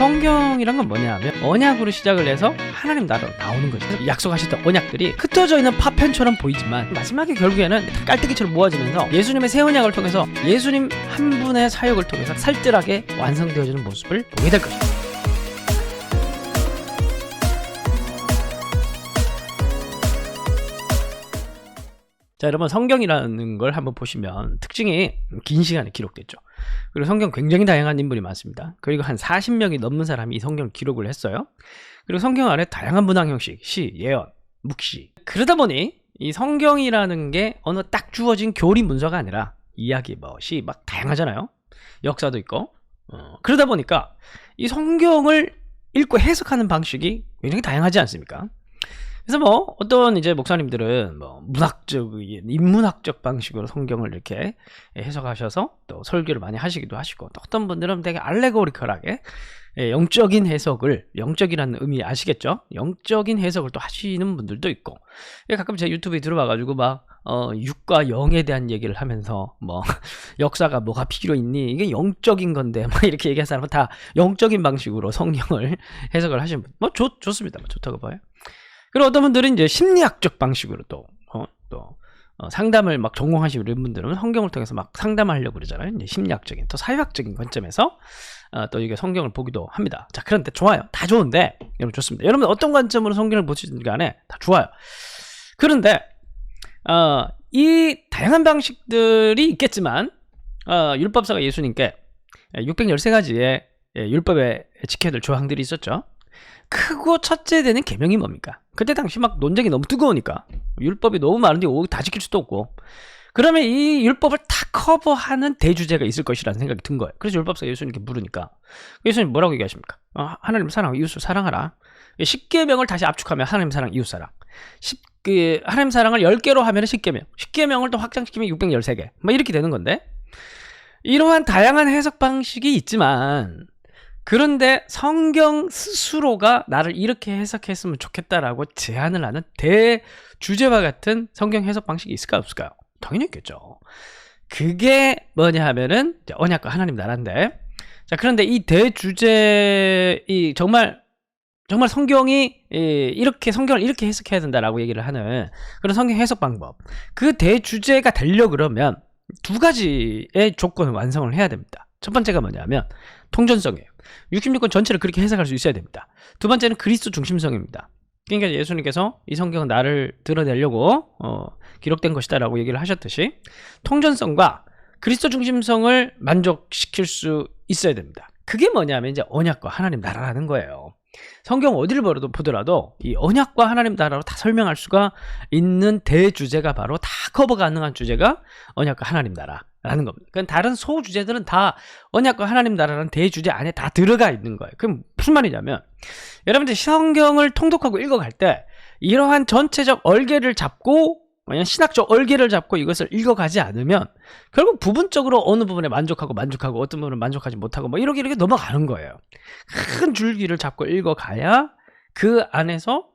성경이란 건 뭐냐 하면 언약으로 시작을 해서 하나님 나라로 나오는 거죠. 약속하셨던 언약들이 흩어져 있는 파편처럼 보이지만 마지막에 결국에는 깔때기처럼 모아지면서 예수님의 새 언약을 통해서 예수님 한 분의 사역을 통해서 살뜰하게 완성되어지는 모습을 보게 될 것입니다. 자, 여러분, 성경이라는 걸 한번 보시면 특징이 긴 시간에 기록됐죠. 그리고 성경 굉장히 다양한 인물이 많습니다. 그리고 한 40명이 넘는 사람이 이 성경을 기록을 했어요. 그리고 성경 안에 다양한 문학 형식, 시, 예언, 묵시. 그러다 보니 이 성경이라는 게 어느 딱 주어진 교리 문서가 아니라 이야기, 시 막 다양하잖아요. 역사도 있고. 그러다 보니까 이 성경을 읽고 해석하는 방식이 굉장히 다양하지 않습니까? 그래서 어떤 이제 목사님들은 인문학적 방식으로 성경을 이렇게 해석하셔서 또 설교를 많이 하시기도 하시고, 또 어떤 분들은 되게 알레고리컬하게 영적인 해석을, 영적이라는 의미 아시겠죠? 영적인 해석을 또 하시는 분들도 있고, 가끔 제 유튜브에 들어와가지고 6과 0에 대한 얘기를 하면서 역사가 뭐가 필요 있니? 이게 영적인 건데 이렇게 얘기한 사람은 다 영적인 방식으로 성경을 해석을 하시는 분, 좋습니다. 좋다고 봐요. 그리고 어떤 분들은 이제 심리학적 방식으로 또 상담을 전공하시는 이런 분들은 성경을 통해서 상담하려고 그러잖아요. 이제 심리학적인, 또 사회학적인 관점에서 또 이게 성경을 보기도 합니다. 자, 그런데 좋아요. 다 좋은데, 여러분 좋습니다. 여러분 어떤 관점으로 성경을 보시든 간에 다 좋아요. 그런데 이 다양한 방식들이 있겠지만 율법사가 예수님께 613가지의 율법에 지켜야 될 조항들이 있었죠. 크고 첫째 되는 계명이 뭡니까? 그때 당시 논쟁이 너무 뜨거우니까 율법이 너무 많은데 다 지킬 수도 없고, 그러면 이 율법을 다 커버하는 대주제가 있을 것이라는 생각이 든 거예요. 그래서 율법사가 예수님께 물으니까 예수님 뭐라고 얘기하십니까? 하나님 사랑하고 이웃을 사랑하라. 10계명을 다시 압축하면 하나님 사랑, 이웃 사랑. 하나님 사랑을 10개로 하면 10계명, 10계명을 또 확장시키면 613개 이렇게 되는 건데, 이러한 다양한 해석 방식이 있지만, 그런데 성경 스스로가 나를 이렇게 해석했으면 좋겠다라고 제안을 하는 대주제와 같은 성경 해석 방식이 있을까요, 없을까요? 당연히 있겠죠. 그게 뭐냐 하면은 언약과 하나님 나라인데, 자, 그런데 이 대주제, 정말 성경이 성경을 이렇게 해석해야 된다라고 얘기를 하는 그런 성경 해석 방법, 그 대주제가 되려 그러면 두 가지의 조건을 완성을 해야 됩니다. 첫 번째가 뭐냐면 통전성이에요. 66권 전체를 그렇게 해석할 수 있어야 됩니다. 두 번째는 그리스도 중심성입니다. 그러니까 예수님께서 이 성경은 나를 드러내려고 기록된 것이다 라고 얘기를 하셨듯이, 통전성과 그리스도 중심성을 만족시킬 수 있어야 됩니다. 그게 뭐냐면 이제 언약과 하나님 나라라는 거예요. 성경 어디를 보더라도 이 언약과 하나님 나라로 다 설명할 수가 있는 대주제가 바로, 다 커버 가능한 주제가 언약과 하나님 나라라는 겁니다. 그러니까 다른 소주제들은 다 언약과 하나님 나라라는 대주제 안에 다 들어가 있는 거예요. 그럼 무슨 말이냐면, 여러분들 성경을 통독하고 읽어갈 때 이러한 전체적 얼개를 잡고, 그냥 신학적 얼개를 잡고 이것을 읽어가지 않으면 결국 부분적으로 어느 부분에 만족하고 어떤 부분은 만족하지 못하고 이렇게 넘어가는 거예요. 큰 줄기를 잡고 읽어가야 그 안에서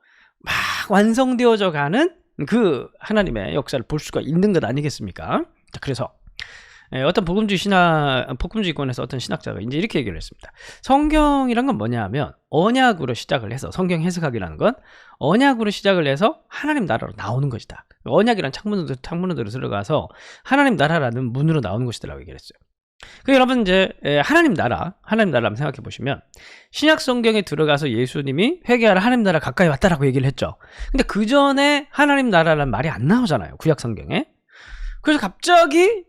완성되어져 가는 그 하나님의 역사를 볼 수가 있는 것 아니겠습니까? 자, 그래서 어떤 복음주의권에서 어떤 신학자가 이제 이렇게 얘기를 했습니다. 성경이란 건 뭐냐 하면 언약으로 시작을 해서, 성경 해석하기라는 건 언약으로 시작을 해서 하나님 나라로 나오는 것이다. 언약이란 창문으로 들어가서 하나님 나라라는 문으로 나오는 것이다라고 얘기를 했어요. 여러분 이제 하나님 나라 한번 생각해 보시면, 신약 성경에 들어가서 예수님이 회개하라, 하나님 나라 가까이 왔다라고 얘기를 했죠. 근데 그 전에 하나님 나라라는 말이 안 나오잖아요, 구약 성경에. 그래서 갑자기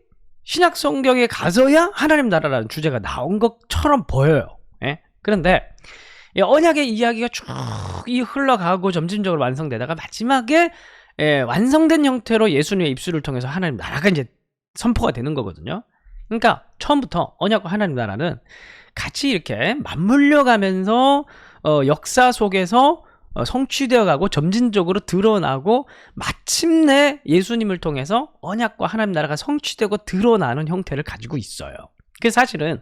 신약 성경에 가서야 하나님 나라라는 주제가 나온 것처럼 보여요. 그런데 언약의 이야기가 쭉 흘러가고 점진적으로 완성되다가 마지막에 완성된 형태로 예수님의 입술을 통해서 하나님 나라가 이제 선포가 되는 거거든요. 그러니까 처음부터 언약과 하나님 나라는 같이 이렇게 맞물려 가면서 역사 속에서 성취되어 가고 점진적으로 드러나고, 마침내 예수님을 통해서 언약과 하나님 나라가 성취되고 드러나는 형태를 가지고 있어요. 그래서 사실은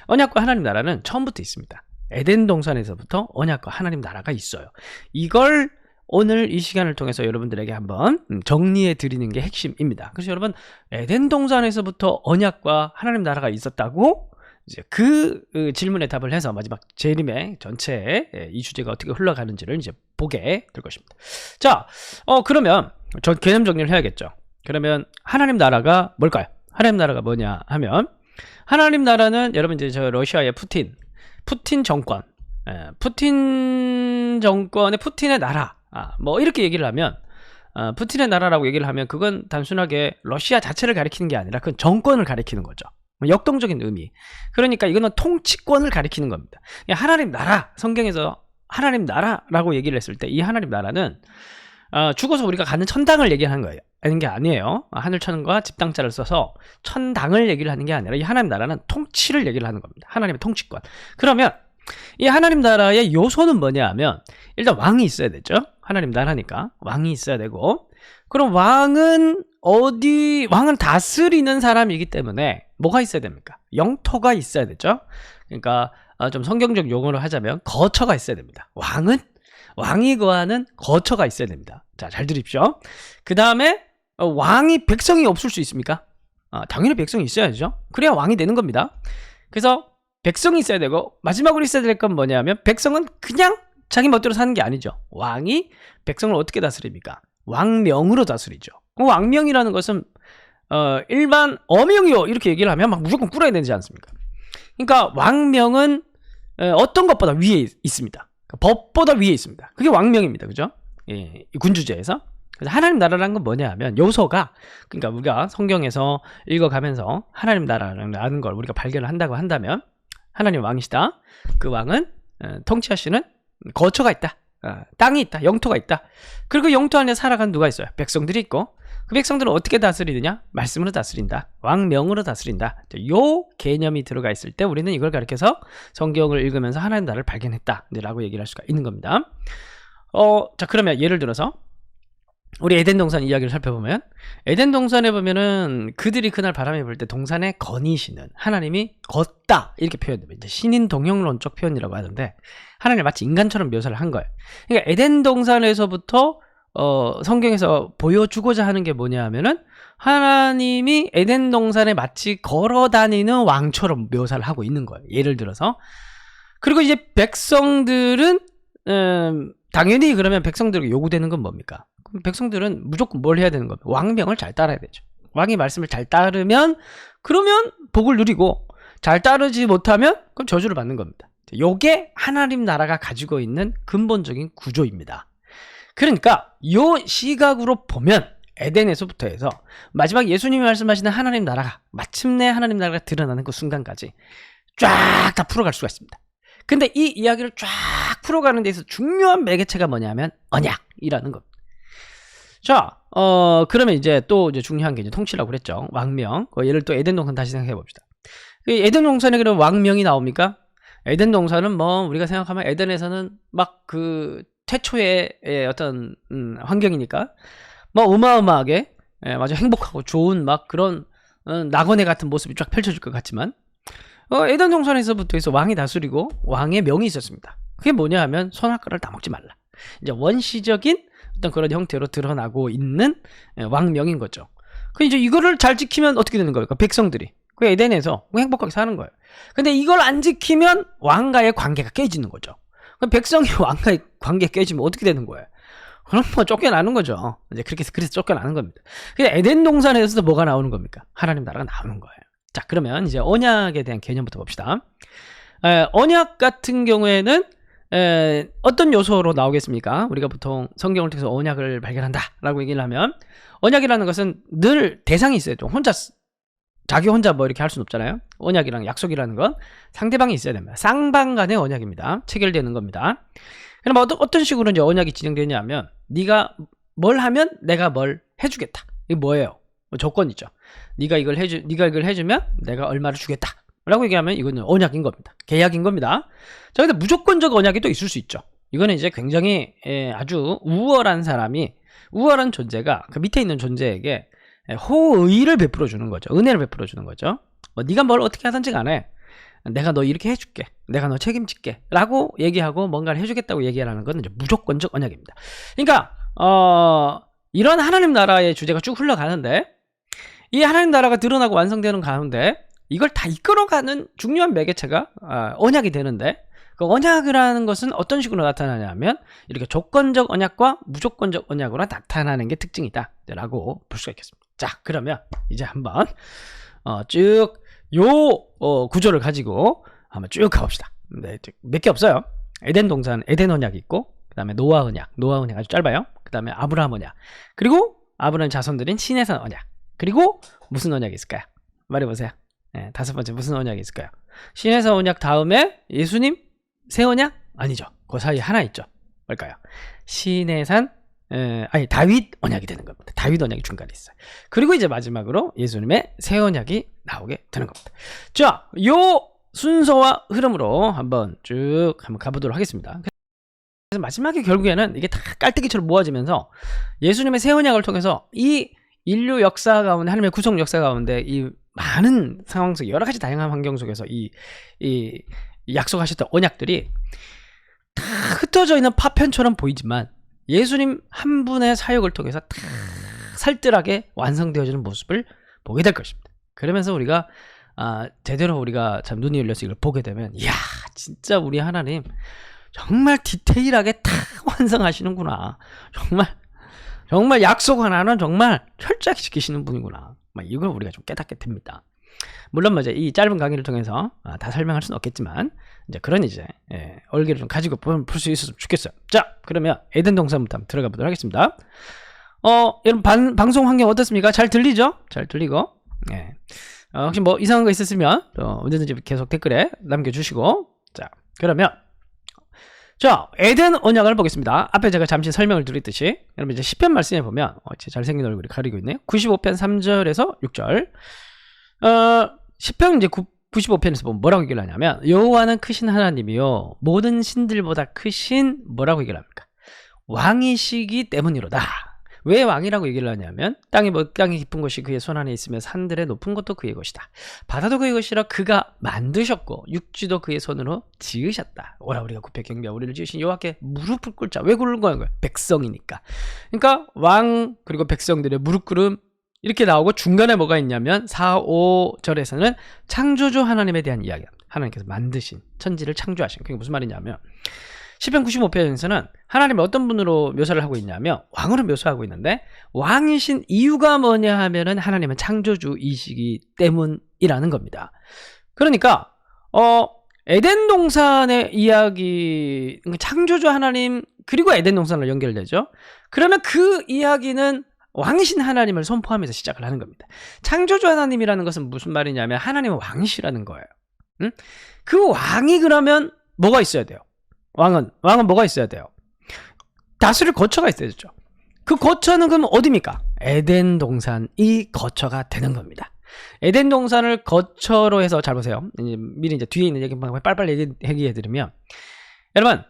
언약과 하나님 나라는 처음부터 있습니다. 에덴 동산에서부터 언약과 하나님 나라가 있어요. 이걸 오늘 이 시간을 통해서 여러분들에게 한번 정리해 드리는 게 핵심입니다. 그래서 여러분, 에덴 동산에서부터 언약과 하나님 나라가 있었다고 이제 그 질문에 답을 해서 마지막 재림의 전체 이 주제가 어떻게 흘러가는지를 이제 보게 될 것입니다. 자, 그러면 저 개념 정리를 해야겠죠. 그러면 하나님 나라가 뭘까요? 하나님 나라가 뭐냐 하면, 하나님 나라는 여러분 이제 저 러시아의 푸틴 정권, 푸틴 정권의 푸틴의 나라, 뭐 이렇게 얘기를 하면, 푸틴의 나라라고 얘기를 하면 그건 단순하게 러시아 자체를 가리키는 게 아니라 그건 정권을 가리키는 거죠. 역동적인 의미. 그러니까 이거는 통치권을 가리키는 겁니다. 하나님 나라, 성경에서 하나님 나라라고 얘기를 했을 때 이 하나님 나라는 죽어서 우리가 가는 천당을 얘기하는 거예요. 하는 게 아니에요. 하늘천과 집당자를 써서 천당을 얘기를 하는 게 아니라 이 하나님 나라는 통치를 얘기를 하는 겁니다. 하나님의 통치권. 그러면 이 하나님 나라의 요소는 뭐냐 하면, 일단 왕이 있어야 되죠. 하나님 나라니까 왕이 있어야 되고, 그럼 왕은 다스리는 사람이기 때문에 뭐가 있어야 됩니까? 영토가 있어야 되죠. 그러니까 좀 성경적 용어로 하자면 거처가 있어야 됩니다. 왕이 거하는 거처가 있어야 됩니다. 자, 잘 들으십시오. 그 다음에 백성이 없을 수 있습니까? 당연히 백성이 있어야죠. 그래야 왕이 되는 겁니다. 그래서 백성이 있어야 되고, 마지막으로 있어야 될 건 뭐냐면, 백성은 그냥 자기 멋대로 사는 게 아니죠. 왕이 백성을 어떻게 다스립니까? 왕명으로 다스리죠. 왕명이라는 것은 일반 어명이요 이렇게 얘기를 하면 막 무조건 꿇어야 되지 않습니까? 그러니까 왕명은 어떤 것보다 위에 있습니다. 법보다 위에 있습니다. 그게 왕명입니다. 그죠? 예, 군주제에서. 그래서 하나님 나라라는 건 뭐냐 하면, 요소가, 그러니까 우리가 성경에서 읽어가면서 하나님 나라라는 걸 우리가 발견을 한다고 한다면, 하나님 왕이시다. 그 왕은 통치하시는 거처가 있다. 땅이 있다. 영토가 있다. 그리고 그 영토 안에 살아가는 누가 있어요? 백성들이 있고, 그 백성들은 어떻게 다스리느냐? 말씀으로 다스린다. 왕명으로 다스린다. 요 개념이 들어가 있을 때 우리는 이걸 가리켜서 성경을 읽으면서 하나님 나라를 발견했다 라고 얘기를 할 수가 있는 겁니다. 자, 그러면 예를 들어서 우리 에덴 동산 이야기를 살펴보면, 에덴 동산에 보면은 그들이 그날 바람에 불 때 동산에 거니시는 하나님이 걷다 이렇게 표현됩니다. 신인 동형론적 표현이라고 하는데, 하나님 마치 인간처럼 묘사를 한 거예요. 그러니까 에덴 동산에서부터 성경에서 보여주고자 하는 게 뭐냐 하면은, 하나님이 에덴 동산에 마치 걸어다니는 왕처럼 묘사를 하고 있는 거예요. 예를 들어서. 그리고 이제 백성들은 당연히 그러면 백성들에게 요구되는 건 뭡니까? 그럼 백성들은 무조건 뭘 해야 되는 겁니까? 왕명을 잘 따라야 되죠. 왕의 말씀을 잘 따르면, 그러면 복을 누리고, 잘 따르지 못하면 그럼 저주를 받는 겁니다. 요게 하나님 나라가 가지고 있는 근본적인 구조입니다. 그러니까 요 시각으로 보면 에덴에서부터 해서 마지막 예수님이 말씀하시는 하나님 나라가, 마침내 하나님 나라가 드러나는 그 순간까지 쫙 다 풀어갈 수가 있습니다. 근데 이 이야기를 쫙 풀어가는 데 있어서 중요한 매개체가 뭐냐면 언약이라는 겁니다. 자, 그러면 이제 또 이제 중요한 게 이제 통치라고 그랬죠. 왕명. 예를 또 에덴 동산 다시 생각해 봅시다. 에덴 동산에 그러면 왕명이 나옵니까? 에덴 동산은 뭐 우리가 생각하면 에덴에서는 막 그 최초의 어떤 환경이니까 뭐 어마어마하게 아주 행복하고 좋은 막 그런 낙원의 같은 모습이 쫙 펼쳐질 것 같지만, 에덴 동산에서부터 해서 왕이 다스리고 왕의 명이 있었습니다. 그게 뭐냐 하면 선악과를 다 먹지 말라. 이제 원시적인 어떤 그런 형태로 드러나고 있는 왕명인 거죠. 그 이제 이거를 잘 지키면 어떻게 되는 거예요? 백성들이 그 에덴에서 행복하게 사는 거예요. 근데 이걸 안 지키면 왕과의 관계가 깨지는 거죠. 그럼 백성이 왕과의 관계 깨지면 어떻게 되는 거예요? 그럼 뭐 쫓겨나는 거죠. 이제 그래서 쫓겨나는 겁니다. 그냥 에덴 동산에서도 뭐가 나오는 겁니까? 하나님 나라가 나오는 거예요. 자, 그러면 이제 언약에 대한 개념부터 봅시다. 언약 같은 경우에는 어떤 요소로 나오겠습니까? 우리가 보통 성경을 통해서 언약을 발견한다라고 얘기를 하면, 언약이라는 것은 늘 대상이 있어야 돼. 자기 혼자 뭐 이렇게 할 수는 없잖아요. 언약이랑 약속이라는 건 상대방이 있어야 됩니다. 쌍방 간의 언약입니다. 체결되는 겁니다. 그럼 어떤 식으로 이제 언약이 진행되냐면, 네가 뭘 하면 내가 뭘 해주겠다. 이게 뭐예요? 조건이죠. 네가 이걸 해주면 내가 얼마를 주겠다. 라고 얘기하면 이거는 언약인 겁니다. 계약인 겁니다. 자, 근데 무조건적 언약이 또 있을 수 있죠. 이거는 이제 굉장히 아주 우월한 존재가 그 밑에 있는 존재에게 호의를 베풀어 주는 거죠. 은혜를 베풀어 주는 거죠. 네가 뭘 어떻게 하든지 간에 내가 너 이렇게 해줄게, 내가 너 책임질게 라고 얘기하고 뭔가를 해주겠다고 얘기하는 건 이제 무조건적 언약입니다. 그러니까 이런 하나님 나라의 주제가 쭉 흘러가는데, 이 하나님 나라가 드러나고 완성되는 가운데 이걸 다 이끌어가는 중요한 매개체가 언약이 되는데, 그 언약이라는 것은 어떤 식으로 나타나냐면 이렇게 조건적 언약과 무조건적 언약으로 나타나는 게 특징이다 라고 볼 수가 있겠습니다. 자, 그러면 이제 한번 쭉 요 구조를 가지고 한번 쭉 가봅시다. 네, 몇 개 없어요. 에덴 동산, 에덴 언약이 있고, 그 다음에 노아 언약 아주 짧아요. 그 다음에 아브라함 언약, 그리고 아브라함 자손들인 시내산 언약, 그리고 무슨 언약이 있을까요? 말해보세요. 네, 다섯 번째 무슨 언약이 있을까요? 시내산 언약 다음에 예수님 새 언약? 아니죠. 그 사이에 하나 있죠. 뭘까요? 시내산 다윗 언약이 되는 겁니다. 다윗 언약이 중간에 있어요. 그리고 이제 마지막으로 예수님의 새 언약이 나오게 되는 겁니다. 자, 요 순서와 흐름으로 한번 가보도록 하겠습니다. 그래서 마지막에 결국에는 이게 다 깔때기처럼 모아지면서 예수님의 새 언약을 통해서 이 인류 역사 가운데, 하나님의 구속 역사 가운데 이 많은 상황 속, 여러 가지 다양한 환경 속에서 이 약속하셨던 언약들이 다 흩어져 있는 파편처럼 보이지만 예수님 한 분의 사역을 통해서 다 살뜰하게 완성되어지는 모습을 보게 될 것입니다. 그러면서 우리가 제대로 우리가 참 눈이 열려서 이걸 보게 되면, 이야, 진짜 우리 하나님 정말 디테일하게 다 완성하시는구나. 정말 약속 하나는 정말 철저하게 지키시는 분이구나. 이걸 우리가 좀 깨닫게 됩니다. 물론 이제 이 짧은 강의를 통해서 다 설명할 수는 없겠지만, 이제 그런 얼개를 좀 가지고 볼 수 있었으면 좋겠어요. 자, 그러면 에덴 동산부터 한번 들어가 보도록 하겠습니다. 여러분 방송 환경 어떻습니까? 잘 들리죠? 잘 들리고, 예. 혹시 뭐 이상한 거 있었으면 언제든지 계속 댓글에 남겨주시고. 자, 그러면 에덴 언약을 보겠습니다. 앞에 제가 잠시 설명을 드렸듯이, 여러분 이제 시편 말씀에 보면 제 잘생긴 얼굴이 가리고 있네요. 95편 3절에서 6절. 시편 이제 95편에서 보면 뭐라고 얘기를 하냐면, 여호와는 크신 하나님이요 모든 신들보다 크신 뭐라고 얘기를 합니까? 왕이시기 때문이로다. 왜 왕이라고 얘기를 하냐면, 땅이 깊은 곳이 그의 손 안에 있으며 산들의 높은 것도 그의 것이다. 바다도 그의 것이라 그가 만드셨고 육지도 그의 손으로 지으셨다. 오라 우리가 굽혀 경배하고 우리를 지으신 여호와께 무릎을 꿇자. 왜 꿇는 거예요? 백성이니까. 그러니까 왕 그리고 백성들의 무릎 꿇음, 이렇게 나오고, 중간에 뭐가 있냐면 4, 5절에서는 창조주 하나님에 대한 이야기입니다. 하나님께서 만드신, 천지를 창조하신. 그게 무슨 말이냐면, 시편 95편에서는 하나님을 어떤 분으로 묘사를 하고 있냐면 왕으로 묘사하고 있는데, 왕이신 이유가 뭐냐 하면은 하나님은 창조주이시기 때문이라는 겁니다. 그러니까 에덴 동산의 이야기, 창조주 하나님 그리고 에덴 동산으로 연결되죠. 그러면 그 이야기는 왕이신 하나님을 선포하면서 시작을 하는 겁니다. 창조주 하나님이라는 것은 무슨 말이냐면 하나님은 왕이시라는 거예요. 응? 그 왕이 그러면 뭐가 있어야 돼요? 왕은 뭐가 있어야 돼요? 다스릴 거처가 있어야 되죠. 그 거처는 그럼 어디입니까? 에덴 동산이 거처가 되는 겁니다. 에덴 동산을 거처로 해서, 잘 보세요. 미리 이제 뒤에 있는 얘기 빨리빨리 얘기해드리면, 여러분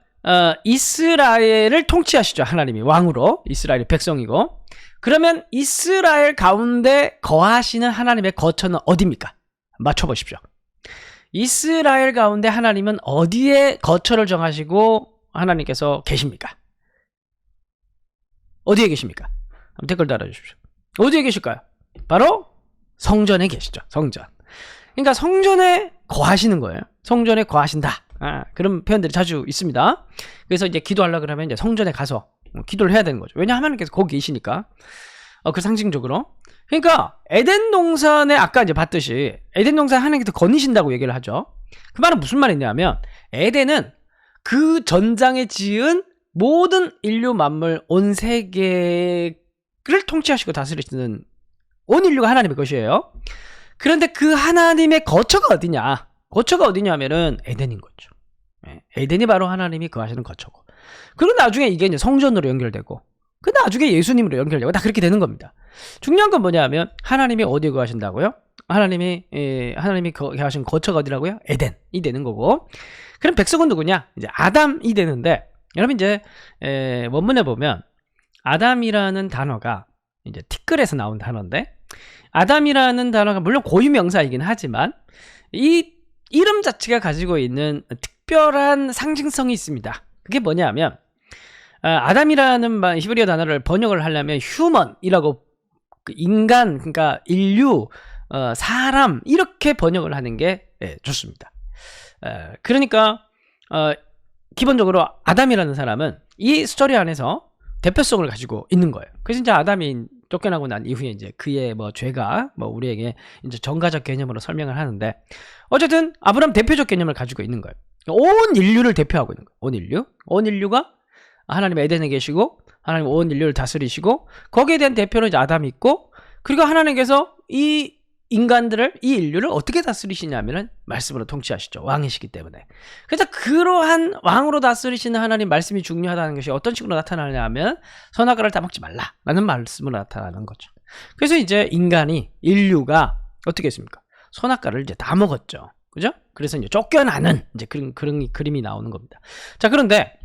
이스라엘을 통치하시죠. 하나님이 왕으로, 이스라엘의 백성이고, 그러면 이스라엘 가운데 거하시는 하나님의 거처는 어디입니까? 맞춰보십시오. 이스라엘 가운데 하나님은 어디에 거처를 정하시고 하나님께서 계십니까? 어디에 계십니까? 한번 댓글 달아주십시오. 어디에 계실까요? 바로 성전에 계시죠. 성전. 그러니까 성전에 거하시는 거예요. 성전에 거하신다. 그런 표현들이 자주 있습니다. 그래서 이제 기도하려고 그러면 이제 성전에 가서 기도를 해야 되는 거죠. 왜냐하면 하나님께서 거기 계시니까. 그 상징적으로. 그러니까 에덴 동산에 아까 이제 봤듯이 에덴 동산 하나님께서 거니신다고 얘기를 하죠. 그 말은 무슨 말이냐면, 에덴은 그 전장에 지은 모든 인류 만물 온 세계를 통치하시고 다스리시는 온 인류가 하나님의 것이에요. 그런데 그 하나님의 거처가 어디냐? 거처가 어디냐면은 에덴인 거죠. 에덴이 바로 하나님이 거하시는 거처고, 그리고 나중에 이게 이제 성전으로 연결되고, 그 나중에 예수님으로 연결되고, 다 그렇게 되는 겁니다. 중요한 건 뭐냐면 하나님이 어디에 거하신다고요? 하나님이 거하신 거처가 어디라고요? 에덴이 되는 거고, 그럼 백성은 누구냐? 이제 아담이 되는데, 여러분 이제 원문에 보면 아담이라는 단어가 이제 티끌에서 나온 단어인데, 아담이라는 단어가 물론 고유명사이긴 하지만 이 이름 자체가 가지고 있는 특별한 상징성이 있습니다. 그게 뭐냐면, 아담이라는 히브리어 단어를 번역을 하려면 휴먼이라고, 인간, 그러니까 인류, 사람 이렇게 번역을 하는 게 좋습니다. 그러니까 기본적으로 아담이라는 사람은 이 스토리 안에서 대표성을 가지고 있는 거예요. 그래서 이제 아담이 쫓겨나고 난 이후에 이제 그의 뭐 죄가 뭐 우리에게 이제 정가적 개념으로 설명을 하는데, 어쨌든 아브라함 대표적 개념을 가지고 있는 거예요. 온 인류를 대표하고 있는 거예요. 온 인류가 하나님 에덴에 계시고 하나님 온 인류를 다스리시고 거기에 대한 대표로 이제 아담이 있고, 그리고 하나님께서 이 인간들을, 이 인류를 어떻게 다스리시냐면은 말씀으로 통치하시죠. 왕이시기 때문에. 그래서 그러한 왕으로 다스리시는 하나님 말씀이 중요하다는 것이 어떤 식으로 나타나냐 하면 선악과를 따먹지 말라라는 말씀으로 나타나는 거죠. 그래서 이제 인류가 어떻게 했습니까? 선악과를 이제 다 먹었죠. 그죠? 그래서 이제 쫓겨나는 이제 그런 그림이 나오는 겁니다. 자, 그런데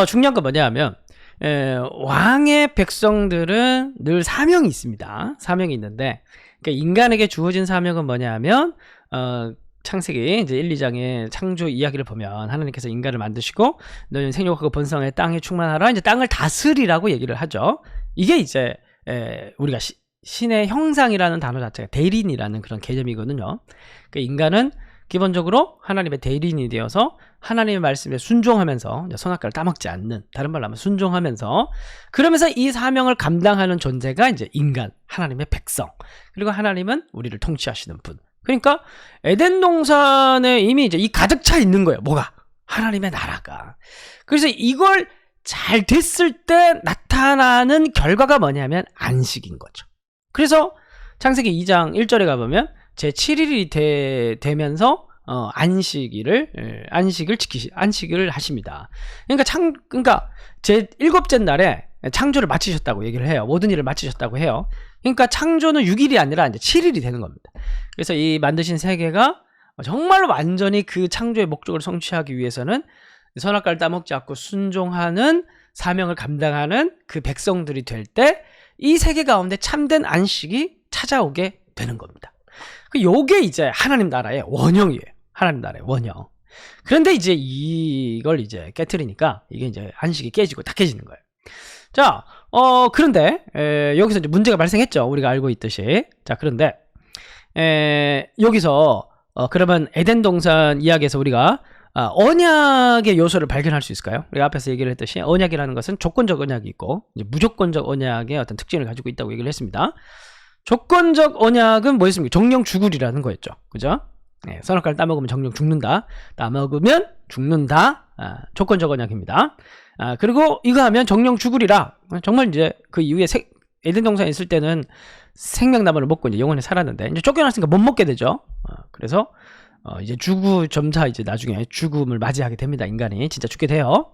중요한 건 뭐냐 하면 왕의 백성들은 늘 사명이 있습니다. 사명이 있는데, 그러니까 인간에게 주어진 사명은 뭐냐 하면 창세기 이제 1, 2장의 창조 이야기를 보면 하나님께서 인간을 만드시고 너희는 생육하고 번성해 땅에 충만하라, 이제 땅을 다스리라고 얘기를 하죠. 이게 이제 우리가 신의 형상이라는 단어 자체가 대리인이라는 그런 개념이거든요. 그러니까 인간은 기본적으로 하나님의 대리인이 되어서 하나님의 말씀에 순종하면서 선악과를 따먹지 않는, 다른 말로 하면 순종하면서, 그러면서 이 사명을 감당하는 존재가 이제 인간, 하나님의 백성, 그리고 하나님은 우리를 통치하시는 분. 그러니까 에덴 동산에 이미 이제 이 가득 차 있는 거예요. 뭐가? 하나님의 나라가. 그래서 이걸 잘 됐을 때 나타나는 결과가 뭐냐면 안식인 거죠. 그래서 창세기 2장 1절에 가보면 제7일이 되면서 안식을 하십니다. 그러니까 제 7째 날에 창조를 마치셨다고 얘기를 해요. 모든 일을 마치셨다고 해요. 그러니까 창조는 6일이 아니라 이제 7일이 되는 겁니다. 그래서 이 만드신 세계가 정말로 완전히 그 창조의 목적을 성취하기 위해서는 선악과를 따먹지 않고 순종하는 사명을 감당하는 그 백성들이 될 때 이 세계 가운데 참된 안식이 찾아오게 되는 겁니다. 요게 이제 하나님 나라의 원형이에요. 하나님 나라의 원형. 그런데 이제 이걸 이제 깨트리니까 이게 이제 안식이 깨지고 다 깨지는 거예요. 자, 그런데 여기서 이제 문제가 발생했죠. 우리가 알고 있듯이. 자, 그런데 여기서 그러면 에덴 동산 이야기에서 우리가 언약의 요소를 발견할 수 있을까요? 우리가 앞에서 얘기를 했듯이 언약이라는 것은 조건적 언약이 있고 이제 무조건적 언약의 어떤 특징을 가지고 있다고 얘기를 했습니다. 조건적 언약은 뭐였습니까? 정령 죽으리라는 거였죠. 그죠? 선악과를 따먹으면 정령 죽는다. 따먹으면 죽는다. 조건적 언약입니다. 그리고 이거 하면 정령 죽으리라. 정말 이제 그 이후에 에덴 동산에 있을 때는 생명나무를 먹고 이제 영원히 살았는데 이제 쫓겨났으니까 못 먹게 되죠. 그래서 이제 점차 이제 나중에 죽음을 맞이하게 됩니다. 인간이 진짜 죽게 돼요.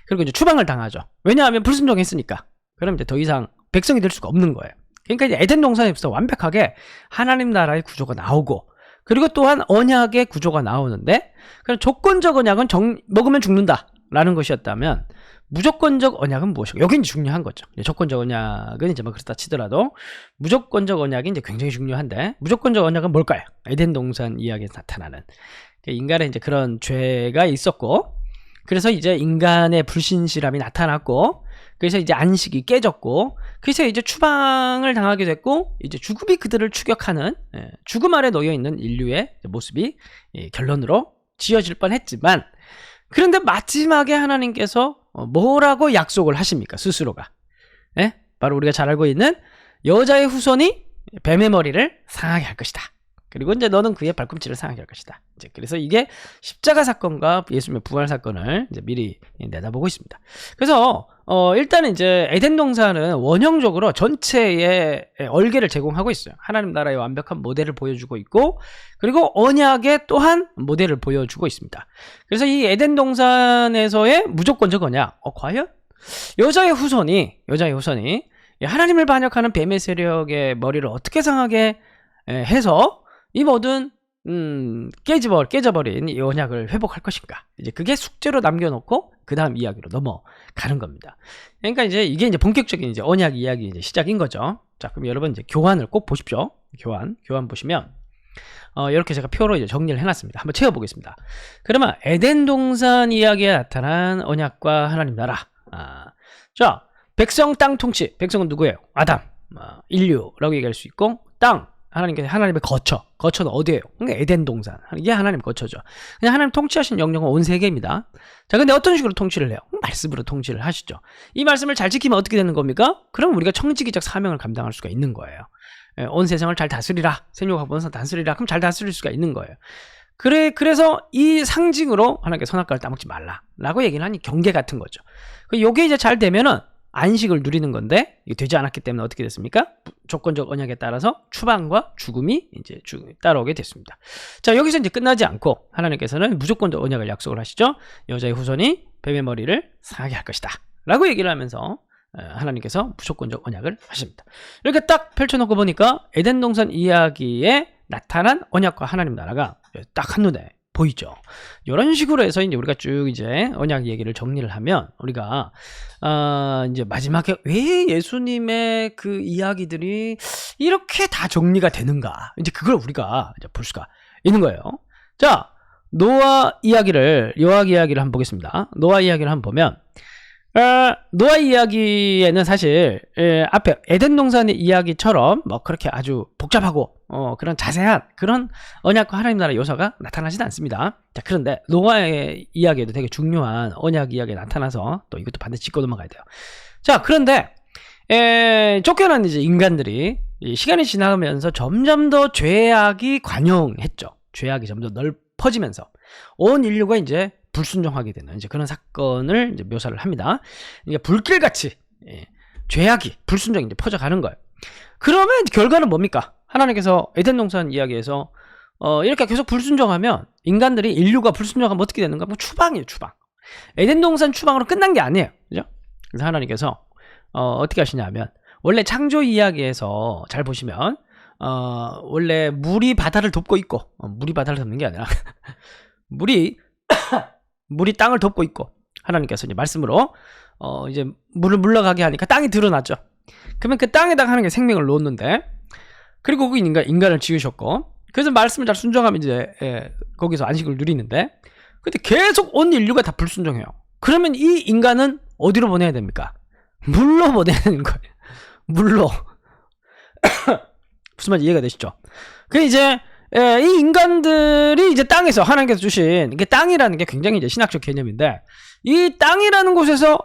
그리고 이제 추방을 당하죠. 왜냐하면 불순종했으니까. 그럼 이제 더 이상 백성이 될 수가 없는 거예요. 그러니까 이제 에덴 동산에서 완벽하게 하나님 나라의 구조가 나오고, 그리고 또한 언약의 구조가 나오는데, 그럼 조건적 언약은 먹으면 죽는다라는 것이었다면 무조건적 언약은 무엇일까? 여기 이제 중요한 거죠. 조건적 언약은 이제 뭐 그렇다 치더라도 무조건적 언약이 이제 굉장히 중요한데, 무조건적 언약은 뭘까요? 에덴 동산 이야기에 나타나는 인간의 이제 그런 죄가 있었고, 그래서 이제 인간의 불신실함이 나타났고, 그래서 이제 안식이 깨졌고, 그래서 이제 추방을 당하게 됐고, 이제 죽음이 그들을 추격하는 죽음 아래 놓여 있는 인류의 모습이 결론으로 지어질 뻔했지만, 그런데 마지막에 하나님께서 뭐라고 약속을 하십니까? 스스로가. 바로 우리가 잘 알고 있는 여자의 후손이 뱀의 머리를 상하게 할 것이다. 그리고 이제 너는 그의 발꿈치를 상하게 할 것이다. 이제 그래서 이게 십자가 사건과 예수님의 부활 사건을 이제 미리 내다보고 있습니다. 그래서 일단은 이제 에덴 동산은 원형적으로 전체의 얼개를 제공하고 있어요. 하나님 나라의 완벽한 모델을 보여주고 있고, 그리고 언약의 또한 모델을 보여주고 있습니다. 그래서 이 에덴 동산에서의 무조건적 언약, 과연 여자의 후손이 하나님을 반역하는 뱀의 세력의 머리를 어떻게 상하게 해서 이 모든 깨져버린 이 언약을 회복할 것인가? 이제 그게 숙제로 남겨놓고 그 다음 이야기로 넘어가는 겁니다. 그러니까 이제 이게 이제 본격적인 이제 언약 이야기 이제 시작인 거죠. 자, 그럼 여러분 이제 교환을 꼭 보십시오. 교환 보시면 이렇게 제가 표로 이제 정리를 해놨습니다. 한번 채워보겠습니다. 그러면 에덴 동산 이야기에 나타난 언약과 하나님 나라. 자, 백성 땅 통치. 백성은 누구예요? 아담, 인류라고 얘기할 수 있고, 땅. 하나님께서 하나님의 거처는 어디예요? 그러니까 에덴 동산. 이게 하나님 거처죠. 그냥 하나님 통치하신 영역은 온 세계입니다. 자, 근데 어떤 식으로 통치를 해요? 말씀으로 통치를 하시죠. 이 말씀을 잘 지키면 어떻게 되는 겁니까? 그럼 우리가 청지기적 사명을 감당할 수가 있는 거예요. 온 세상을 잘 다스리라. 생육하고 번성 다스리라. 그럼 잘 다스릴 수가 있는 거예요. 그래서 이 상징으로 하나님께 선악과를 따먹지 말라라고 얘기를 하니 경계 같은 거죠. 요게 이제 잘 되면은 안식을 누리는 건데 이게 되지 않았기 때문에 어떻게 됐습니까? 조건적 언약에 따라서 추방과 죽음이 이제 따라오게 됐습니다. 자, 여기서 이제 끝나지 않고 하나님께서는 무조건적 언약을 약속을 하시죠. 여자의 후손이 뱀의 머리를 상하게 할 것이다 라고 얘기를 하면서 하나님께서 무조건적 언약을 하십니다. 이렇게 딱 펼쳐놓고 보니까 에덴 동산 이야기에 나타난 언약과 하나님 나라가 딱 한눈에 보이죠. 이런 식으로 해서 이제 우리가 쭉 이제 언약 얘기를 정리를 하면 우리가 이제 마지막에 왜 예수님의 그 이야기들이 이렇게 다 정리가 되는가? 이제 그걸 우리가 이제 볼 수가 있는 거예요. 자, 노아 이야기를 한번 보겠습니다. 노아 이야기를 한번 보면 노아 이야기에는 사실 앞에 에덴 동산의 이야기처럼 뭐 그렇게 아주 복잡하고 그런 자세한 그런 언약과 하나님 나라 요소가 나타나진 않습니다. 자, 그런데 노아의 이야기에도 되게 중요한 언약 이야기가 나타나서 또 이것도 반드시 짚고 넘어가야 돼요. 자, 그런데 쫓겨난 이제 인간들이 시간이 지나가면서 점점 더 죄악이 관영했죠. 죄악이 점점 넓어지면서 온 인류가 이제 불순종하게 되는 이제 그런 사건을 이제 묘사를 합니다. 이게 불길같이 죄악이 불순종이 이제 퍼져가는 거예요. 그러면 결과는 뭡니까? 하나님께서 에덴 동산 이야기에서 이렇게 계속 불순종하면 인류가 불순종하면 어떻게 되는가? 뭐 추방이에요, 추방. 에덴 동산 추방으로 끝난 게 아니에요, 그죠? 그래서 하나님께서 어떻게 하시냐면 원래 창조 이야기에서 잘 보시면 원래 물이 바다를 덮고 있고 물이 바다를 덮는 게 아니라 물이 땅을 덮고 있고 하나님께서 이제 말씀으로 이제 물을 물러가게 하니까 땅이 드러났죠. 그러면 그 땅에다가 하나님께 생명을 놓는데 그리고 그 인간을 지으셨고 그래서 말씀을 잘 순종하면 이제 거기서 안식을 누리는데 근데 계속 온 인류가 다 불순종해요. 그러면 이 인간은 어디로 보내야 됩니까? 물로 보내야 되는 거예요. 물로. 무슨 말인지 이해가 되시죠? 그 이제 이 인간들이 이제 땅에서 하나님께서 주신 이게 땅이라는 게 굉장히 이제 신학적 개념인데 이 땅이라는 곳에서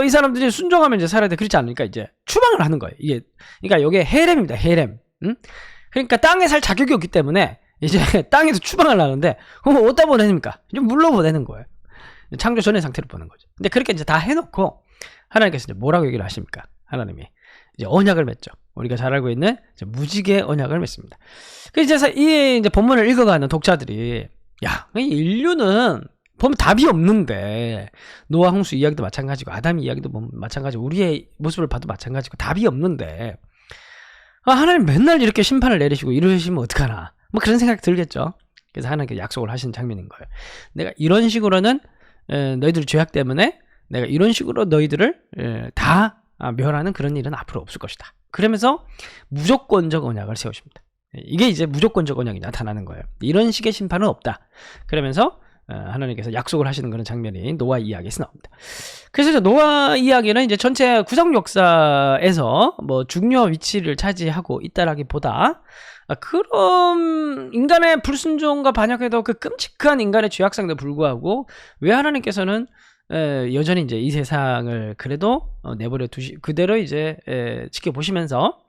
이 사람들이 순종하면 이제 살아야 돼. 그렇지 않으니까 이제 추방을 하는 거예요. 이게 그러니까 이게 헤렘입니다. 헤렘. 그러니까 땅에 살 자격이 없기 때문에 이제 땅에서 추방을 하는데 그럼 어디다 보내니까 이제 물로 보내는 거예요. 창조 전의 상태로 보는 거죠. 근데 그렇게 이제 다 해놓고 하나님께서 이제 뭐라고 얘기를 하십니까? 하나님이 이제 언약을 맺죠. 우리가 잘 알고 있는 무지개 언약을 맺습니다. 그래서 이제 본문을 읽어가는 독자들이 야, 인류는 보면 답이 없는데 노아 홍수 이야기도 마찬가지고 아담 이야기도 마찬가지고 우리의 모습을 봐도 마찬가지고 답이 없는데 하나님 맨날 이렇게 심판을 내리시고 이러시면 어떡하나 뭐 그런 생각이 들겠죠. 그래서 하나님께 약속을 하신 장면인 거예요. 내가 이런 식으로는 너희들 죄악 때문에 내가 이런 식으로 너희들을 다 멸하는 그런 일은 앞으로 없을 것이다. 그러면서 무조건적 언약을 세우십니다. 이게 이제 무조건적 언약이 나타나는 거예요. 이런 식의 심판은 없다. 그러면서 하나님께서 약속을 하시는 그런 장면이 노아 이야기에서 나옵니다. 그래서 노아 이야기는 이제 전체 구성 역사에서 뭐 중요 위치를 차지하고 있다라기보다 그런 인간의 불순종과 반역에도 그 끔찍한 인간의 죄악상에도 불구하고 왜 하나님께서는 여전히 이제 이 세상을 그래도 내버려 그대로 이제 지켜보시면서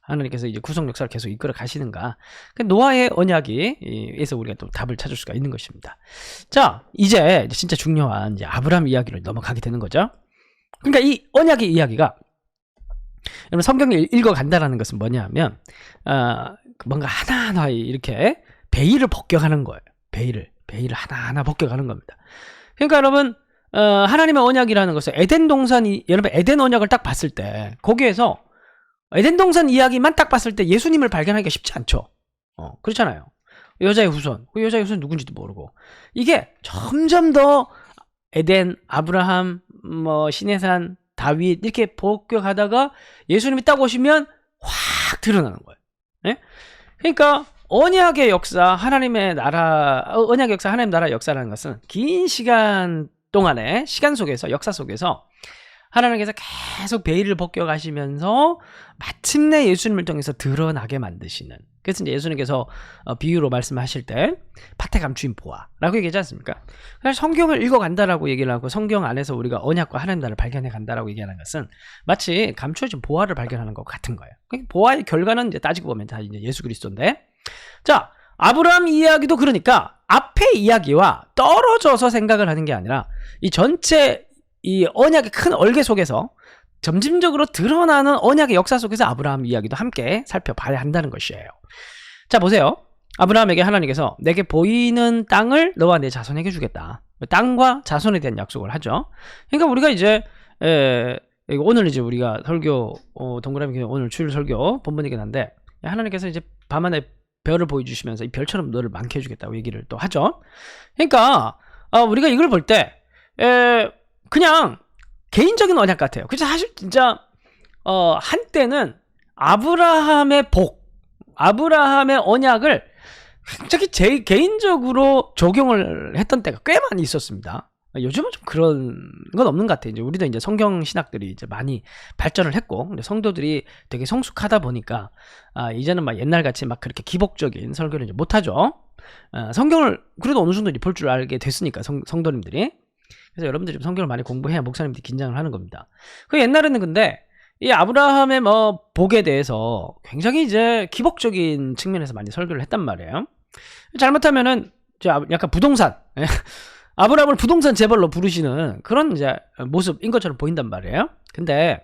하나님께서 이제 구속 역사를 계속 이끌어 가시는가. 노아의 언약에서 우리가 또 답을 찾을 수가 있는 것입니다. 자, 이제 진짜 중요한 이제 아브라함 이야기를 넘어가게 되는 거죠. 그러니까 이 언약의 이야기가 여러분 성경을 읽어간다라는 것은 뭐냐면 뭔가 하나하나 이렇게 베일을 벗겨가는 거예요. 베일을 하나하나 벗겨가는 겁니다. 그러니까 여러분 하나님의 언약이라는 것은 에덴 동산이 여러분 에덴 언약을 딱 봤을 때 거기에서 에덴 동산 이야기만 딱 봤을 때 예수님을 발견하기가 쉽지 않죠. 그렇잖아요. 여자의 후손, 그 여자의 후손 누군지도 모르고 이게 점점 더 에덴, 아브라함, 뭐 시내산, 다윗 이렇게 벗겨가다가 예수님이 딱 오시면 확 드러나는 거예요. 네? 그러니까 언약의 역사, 하나님의 나라, 언약의 역사, 하나님 나라 역사라는 것은 긴 시간 동안의 시간 속에서 역사 속에서 하나님께서 계속 베일을 벗겨가시면서 마침내 예수님을 통해서 드러나게 만드시는 그래서 이제 예수님께서 비유로 말씀하실 때 밭에 감추인 보화라고 얘기하지 않습니까? 사실 성경을 읽어간다라고 얘기를 하고 성경 안에서 우리가 언약과 하나님 나라를 발견해 간다라고 얘기하는 것은 마치 감추어진 보화를 발견하는 것 같은 거예요. 보화의 결과는 이제 따지고 보면 다 이제 예수 그리스도인데, 자, 아브라함 이야기도 그러니까 앞의 이야기와 떨어져서 생각을 하는 게 아니라 이 전체 이 언약의 큰 얼개 속에서 점진적으로 드러나는 언약의 역사 속에서 아브라함 이야기도 함께 살펴봐야 한다는 것이에요. 자, 보세요. 아브라함에게 하나님께서 내게 보이는 땅을 너와 내 자손에게 주겠다. 땅과 자손에 대한 약속을 하죠. 그러니까 우리가 이제 오늘 이제 우리가 설교 동그라미 오늘 주일 설교 본문이긴 한데, 하나님께서 이제 밤하늘 별을 보여주시면서 이 별처럼 너를 많게 해주겠다고 얘기를 또 하죠. 그러니까 우리가 이걸 볼 때 그냥 개인적인 언약 같아요. 그래서 사실 진짜 한때는 아브라함의 복, 아브라함의 언약을 굉장히 제 개인적으로 적용을 했던 때가 꽤 많이 있었습니다. 요즘은 좀 그런 건 없는 것 같아요. 이제 우리도 이제 성경 신학들이 이제 많이 발전을 했고, 성도들이 되게 성숙하다 보니까 이제는 막 옛날 같이 막 그렇게 기복적인 설교를 이제 못하죠. 성경을 그래도 어느 정도 볼 줄 알게 됐으니까 성도님들이. 그래서 여러분들이 좀 성경을 많이 공부해야 목사님들이 긴장을 하는 겁니다. 그 옛날에는 근데 이 아브라함의 뭐 복에 대해서 굉장히 이제 기복적인 측면에서 많이 설교를 했단 말이에요. 잘못하면은 약간 부동산 아브라함을 부동산 재벌로 부르시는 그런 이제 모습인 것처럼 보인단 말이에요. 근데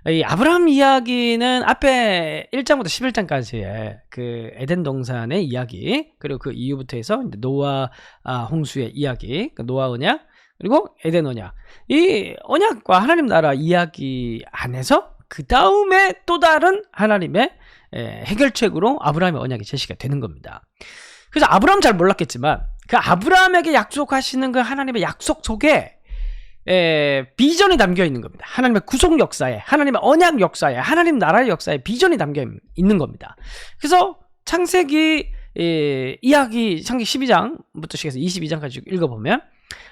이 아브라함 이야기는 앞에 1장부터 11장까지의 그 에덴 동산의 이야기, 그리고 그 이후부터 해서 이제 노아 홍수의 이야기, 그 노아 언약, 그리고 에덴 언약, 이 언약과 하나님 나라 이야기 안에서 그 다음에 또 다른 하나님의 해결책으로 아브라함의 언약이 제시가 되는 겁니다. 그래서 아브라함 잘 몰랐겠지만 그 아브라함에게 약속하시는 그 하나님의 약속 속에 비전이 담겨 있는 겁니다. 하나님의 구속 역사에, 하나님의 언약 역사에, 하나님 나라의 역사에 비전이 담겨 있는 겁니다. 그래서 창세기 이야기, 창세기 12장부터 시작해서 22장까지 읽어보면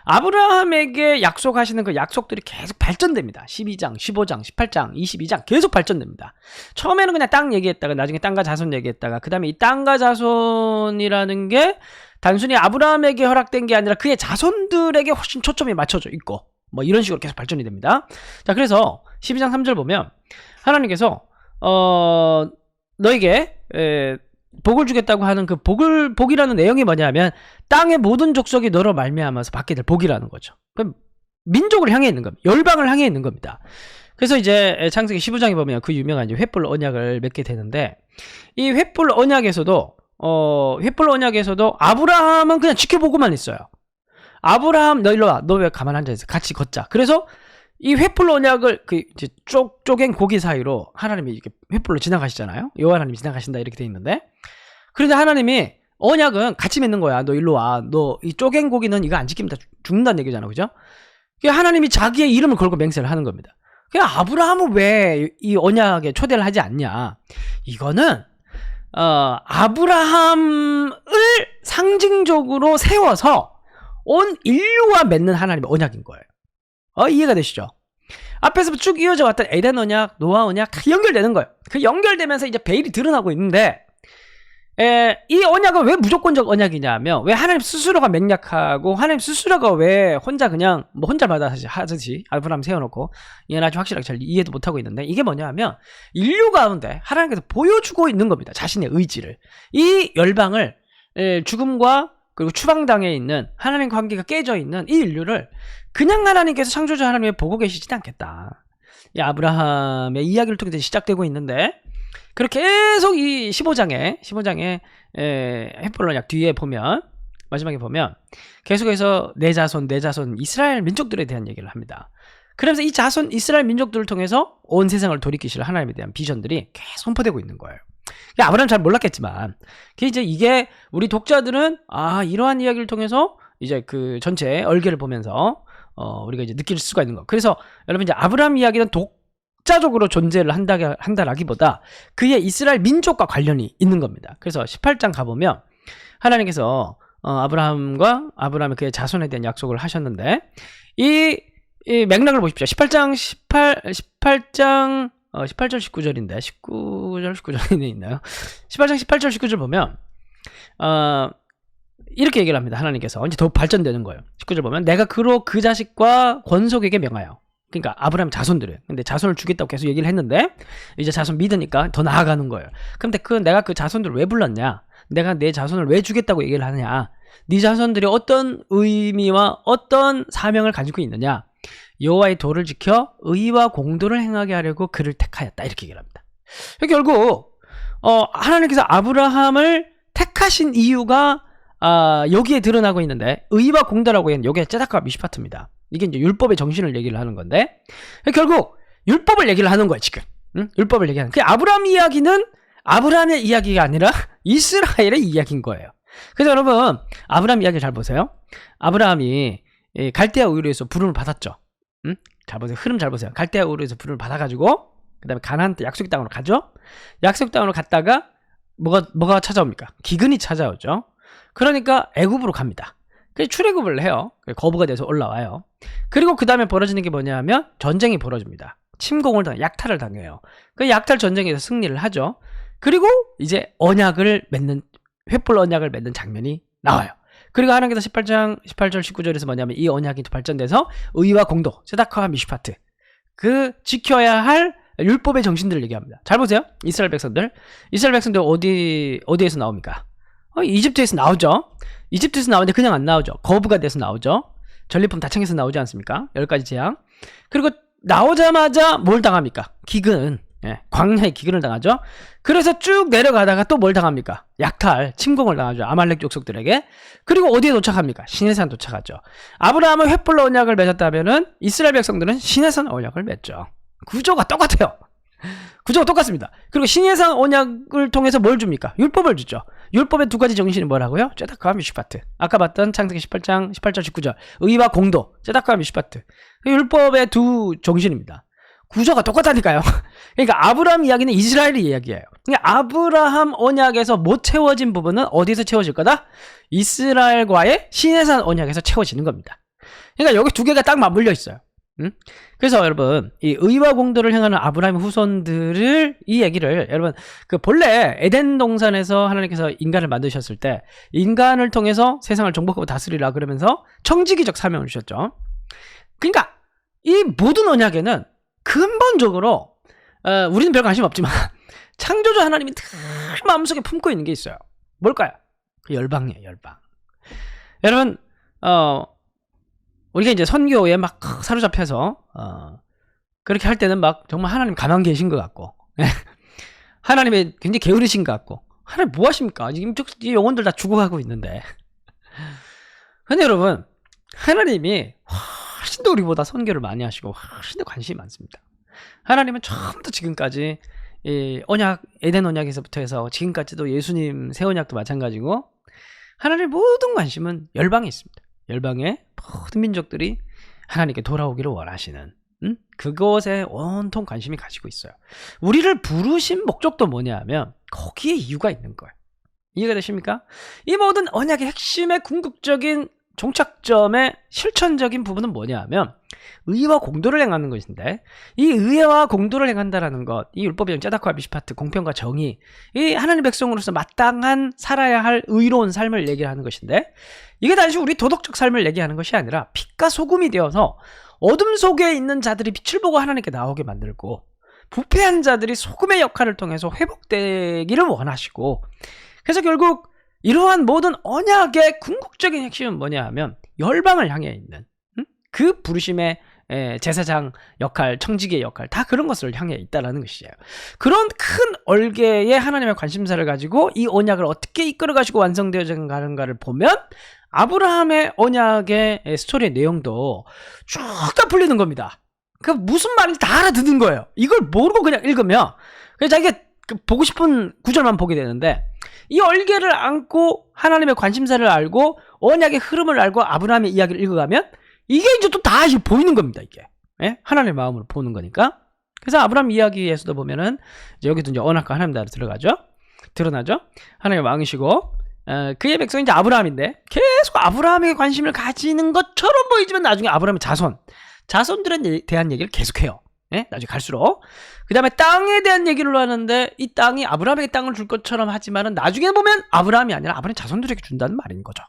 아브라함에게 약속하시는 그 약속들이 계속 발전됩니다. 12장, 15장, 18장, 22장 계속 발전됩니다. 처음에는 그냥 땅 얘기했다가 나중에 땅과 자손 얘기했다가 그 다음에 이 땅과 자손이라는 게 단순히 아브라함에게 허락된 게 아니라 그의 자손들에게 훨씬 초점이 맞춰져 있고 뭐 이런 식으로 계속 발전이 됩니다. 자, 그래서 12장 3절 보면 하나님께서 너에게 복을 주겠다고 하는 그 복이라는 내용이 뭐냐면 땅의 모든 족속이 너로 말미암아서 받게 될 복이라는 거죠. 그럼 민족을 향해 있는 겁니다. 열방을 향해 있는 겁니다. 그래서 이제 창세기 15장에 보면 그 유명한 이제 횃불 언약을 맺게 되는데, 이 횃불 언약에서도 아브라함은 그냥 지켜보고만 있어요. 아브라함 너 일로 와, 너 왜 가만 앉아있어, 같이 걷자. 그래서 이 횃불 언약을 그 이제 쪼갠 고기 사이로 하나님이 이렇게 횃불로 지나가시잖아요. 여호와 하나님이 지나가신다 이렇게 돼 있는데, 그런데 하나님이 언약은 같이 맺는 거야. 너 일로 와. 너 이 쪼갠 고기는 이거 안 지키면 다 죽는다는 얘기잖아, 그죠? 하나님이 자기의 이름을 걸고 맹세를 하는 겁니다. 아브라함은 왜 이 언약에 초대를 하지 않냐? 이거는 아브라함을 상징적으로 세워서 온 인류와 맺는 하나님의 언약인 거예요. 이해가 되시죠? 앞에서 쭉 이어져 왔던 에덴 언약, 노아 언약 다 연결되는 거예요. 그 연결되면서 이제 베일이 드러나고 있는데, 이 언약은 왜 무조건적 언약이냐면, 왜 하나님 스스로가 맹약하고 하나님 스스로가 왜 혼자 그냥 뭐 혼자마다 하듯이 아브라함 세워놓고, 이건 아주 확실하게 잘 이해도 못하고 있는데, 이게 뭐냐면 인류 가운데 하나님께서 보여주고 있는 겁니다. 자신의 의지를. 이 열방을 죽음과 그리고 추방당해 있는 하나님과 관계가 깨져 있는 이 인류를 그냥 하나님께서 창조주 하나님의 보고 계시진 않겠다. 이 아브라함의 이야기를 통해서 시작되고 있는데, 그렇게 계속 이 15장에 횃불 언약 뒤에 보면, 마지막에 보면 계속해서 내 자손 이스라엘 민족들에 대한 얘기를 합니다. 그러면서 이 자손 이스라엘 민족들을 통해서 온 세상을 돌이키실 하나님에 대한 비전들이 계속 선포되고 있는 거예요. 아브라함 잘 몰랐겠지만, 이게 우리 독자들은 이러한 이야기를 통해서 이제 그 전체 얼개를 보면서 우리가 이제 느낄 수가 있는 거. 그래서 여러분, 이제 아브라함 이야기는 독자적으로 존재를 한다라기보다 그의 이스라엘 민족과 관련이 있는 겁니다. 그래서 18장 가보면 하나님께서 아브라함의 그의 자손에 대한 약속을 하셨는데, 이 맥락을 보십시오. 18장 18절 19절인데 19절 19절이 있나요? 18장 18절 19절 보면 이렇게 얘기를 합니다. 하나님께서 이제 더 발전되는 거예요. 19절 보면 내가 그로 그 자식과 권속에게 명하여, 그러니까 아브라함 자손들을, 근데 자손을 주겠다고 계속 얘기를 했는데 이제 자손 믿으니까 더 나아가는 거예요. 근데 내가 그 자손들을 왜 불렀냐, 내가 내 자손을 왜 주겠다고 얘기를 하느냐, 네 자손들이 어떤 의미와 어떤 사명을 가지고 있느냐, 여호와의 도를 지켜 의와 공도를 행하게 하려고 그를 택하였다, 이렇게 얘기를 합니다. 결국 하나님께서 아브라함을 택하신 이유가 여기에 드러나고 있는데, 의와 공도라고 하는 여기에 째다카 미시파트입니다. 이게 이제 율법의 정신을 얘기를 하는 건데, 결국 율법을 얘기를 하는 거예요 지금. 응? 율법을 얘기하는. 그 아브라함 이야기는 아브라함의 이야기가 아니라 이스라엘의 이야기인 거예요. 그래서 여러분, 아브라함 이야기 잘 보세요. 아브라함이 갈대아 우르에서 부름을 받았죠. 응? 잘 보세요. 흐름 잘 보세요. 갈대아 우르에서 부름을 받아가지고 그 다음에 가나안 약속 땅으로 가죠. 약속 땅으로 갔다가 뭐가 찾아옵니까? 기근이 찾아오죠. 그러니까 애굽으로 갑니다. 그래서 출애굽을 해요. 거부가 돼서 올라와요. 그리고 그 다음에 벌어지는 게 뭐냐면 전쟁이 벌어집니다. 침공을 약탈을 당해요. 그 약탈 전쟁에서 승리를 하죠. 그리고 이제 언약을 맺는, 횃불 언약을 맺는 장면이 나와요. 그리고 하나님께서 18장 18절 19절에서 뭐냐면 이 언약이 발전돼서 의와 공도, 세다카와 미슈파트, 그 지켜야 할 율법의 정신들을 얘기합니다. 잘 보세요. 이스라엘 백성들 어디에서 나옵니까? 이집트에서 나오죠. 이집트에서 나오는데 그냥 안 나오죠. 거부가 돼서 나오죠. 전리품 다 챙겨서 나오지 않습니까? 10가지 재앙. 그리고 나오자마자 뭘 당합니까? 기근. 광야의 기근을 당하죠. 그래서 쭉 내려가다가 또 뭘 당합니까? 약탈, 침공을 당하죠. 아말렉 족속들에게. 그리고 어디에 도착합니까? 시내산 도착하죠. 아브라함은 횃불로 언약을 맺었다면은 이스라엘 백성들은 시내산 언약을 맺죠. 구조가 똑같아요. 구조가 똑같습니다. 그리고 시내산 언약을 통해서 뭘 줍니까? 율법을 주죠. 율법의 두 가지 정신이 뭐라고요? 째다카와 미슈파트. 아까 봤던 창세기 18장 18절 19절 의와 공도, 째다카와 미슈파트. 율법의 두 정신입니다. 구조가 똑같다니까요. 그러니까 아브라함 이야기는 이스라엘의 이야기예요. 그러니까 아브라함 언약에서 못 채워진 부분은 어디서 채워질 거다? 이스라엘과의 시내산 언약에서 채워지는 겁니다. 그러니까 여기 두 개가 딱 맞물려 있어요. 그래서 여러분, 이 의와 공도를 행하는 아브라함의 후손들을, 이 얘기를 여러분, 그 본래 에덴 동산에서 하나님께서 인간을 만드셨을 때 인간을 통해서 세상을 정복하고 다스리라 그러면서 청지기적 사명을 주셨죠. 그러니까 이 모든 언약에는 근본적으로 우리는 별 관심 없지만 창조주 하나님이 늘 마음속에 품고 있는 게 있어요. 뭘까요? 그 열방이에요. 열방. 여러분, 우리가 이제 선교에 막 사로잡혀서 그렇게 할 때는 막 정말 하나님 가만 계신 것 같고 하나님의 굉장히 게으르신 것 같고, 하나님 뭐 하십니까? 지금 이 영혼들 다 죽어가고 있는데. 근데 여러분, 하나님이 훨씬 더 우리보다 선교를 많이 하시고 훨씬 더 관심이 많습니다. 하나님은 처음부터 지금까지 이 언약, 에덴 언약에서부터 해서 지금까지도 예수님 새 언약도 마찬가지고, 하나님의 모든 관심은 열방에 있습니다. 열방의 모든 민족들이 하나님께 돌아오기를 원하시는, 그것에 온통 관심이 가지고 있어요. 우리를 부르신 목적도 뭐냐 하면 거기에 이유가 있는 거예요. 이해가 되십니까? 이 모든 언약의 핵심의 궁극적인 종착점의 실천적인 부분은 뭐냐 하면 의와 공도를 행하는 것인데, 이 의와 공도를 행한다라는 것, 이 율법의 째다카와 미슈파트, 공평과 정의, 이 하나님 백성으로서 마땅한 살아야 할 의로운 삶을 얘기하는 것인데, 이게 단지 우리 도덕적 삶을 얘기하는 것이 아니라 빛과 소금이 되어서 어둠 속에 있는 자들이 빛을 보고 하나님께 나오게 만들고, 부패한 자들이 소금의 역할을 통해서 회복되기를 원하시고, 그래서 결국 이러한 모든 언약의 궁극적인 핵심은 뭐냐 하면 열방을 향해 있는 그 부르심의 제사장 역할, 청지기의 역할, 다 그런 것을 향해 있다는 것이에요. 그런 큰 얼개의 하나님의 관심사를 가지고 이 언약을 어떻게 이끌어가시고 완성되어져 가는가를 보면 아브라함의 언약의 스토리의 내용도 쭉 다 풀리는 겁니다. 그 무슨 말인지 다 알아듣는 거예요. 이걸 모르고 그냥 읽으면 그냥 자기가 보고 싶은 구절만 보게 되는데, 이 얼개를 안고 하나님의 관심사를 알고 언약의 흐름을 알고 아브라함의 이야기를 읽어가면 이게 이제 또 다 보이는 겁니다. 이게 하나님의 마음으로 보는 거니까. 그래서 아브라함 이야기에서도 보면은 이제 여기도 이제 언약과 하나님 나라 드러나죠. 하나님의 왕이시고 그의 백성이 이제 아브라함인데, 계속 아브라함에게 관심을 가지는 것처럼 보이지만 나중에 아브라함의 자손들에 대한 얘기를 계속해요. 나중에 갈수록. 그 다음에 땅에 대한 얘기를 하는데 이 땅이 아브라함에게 땅을 줄 것처럼 하지만은 나중에 보면 아브라함이 아니라 아브라함 자손들에게 준다는 말인 거죠.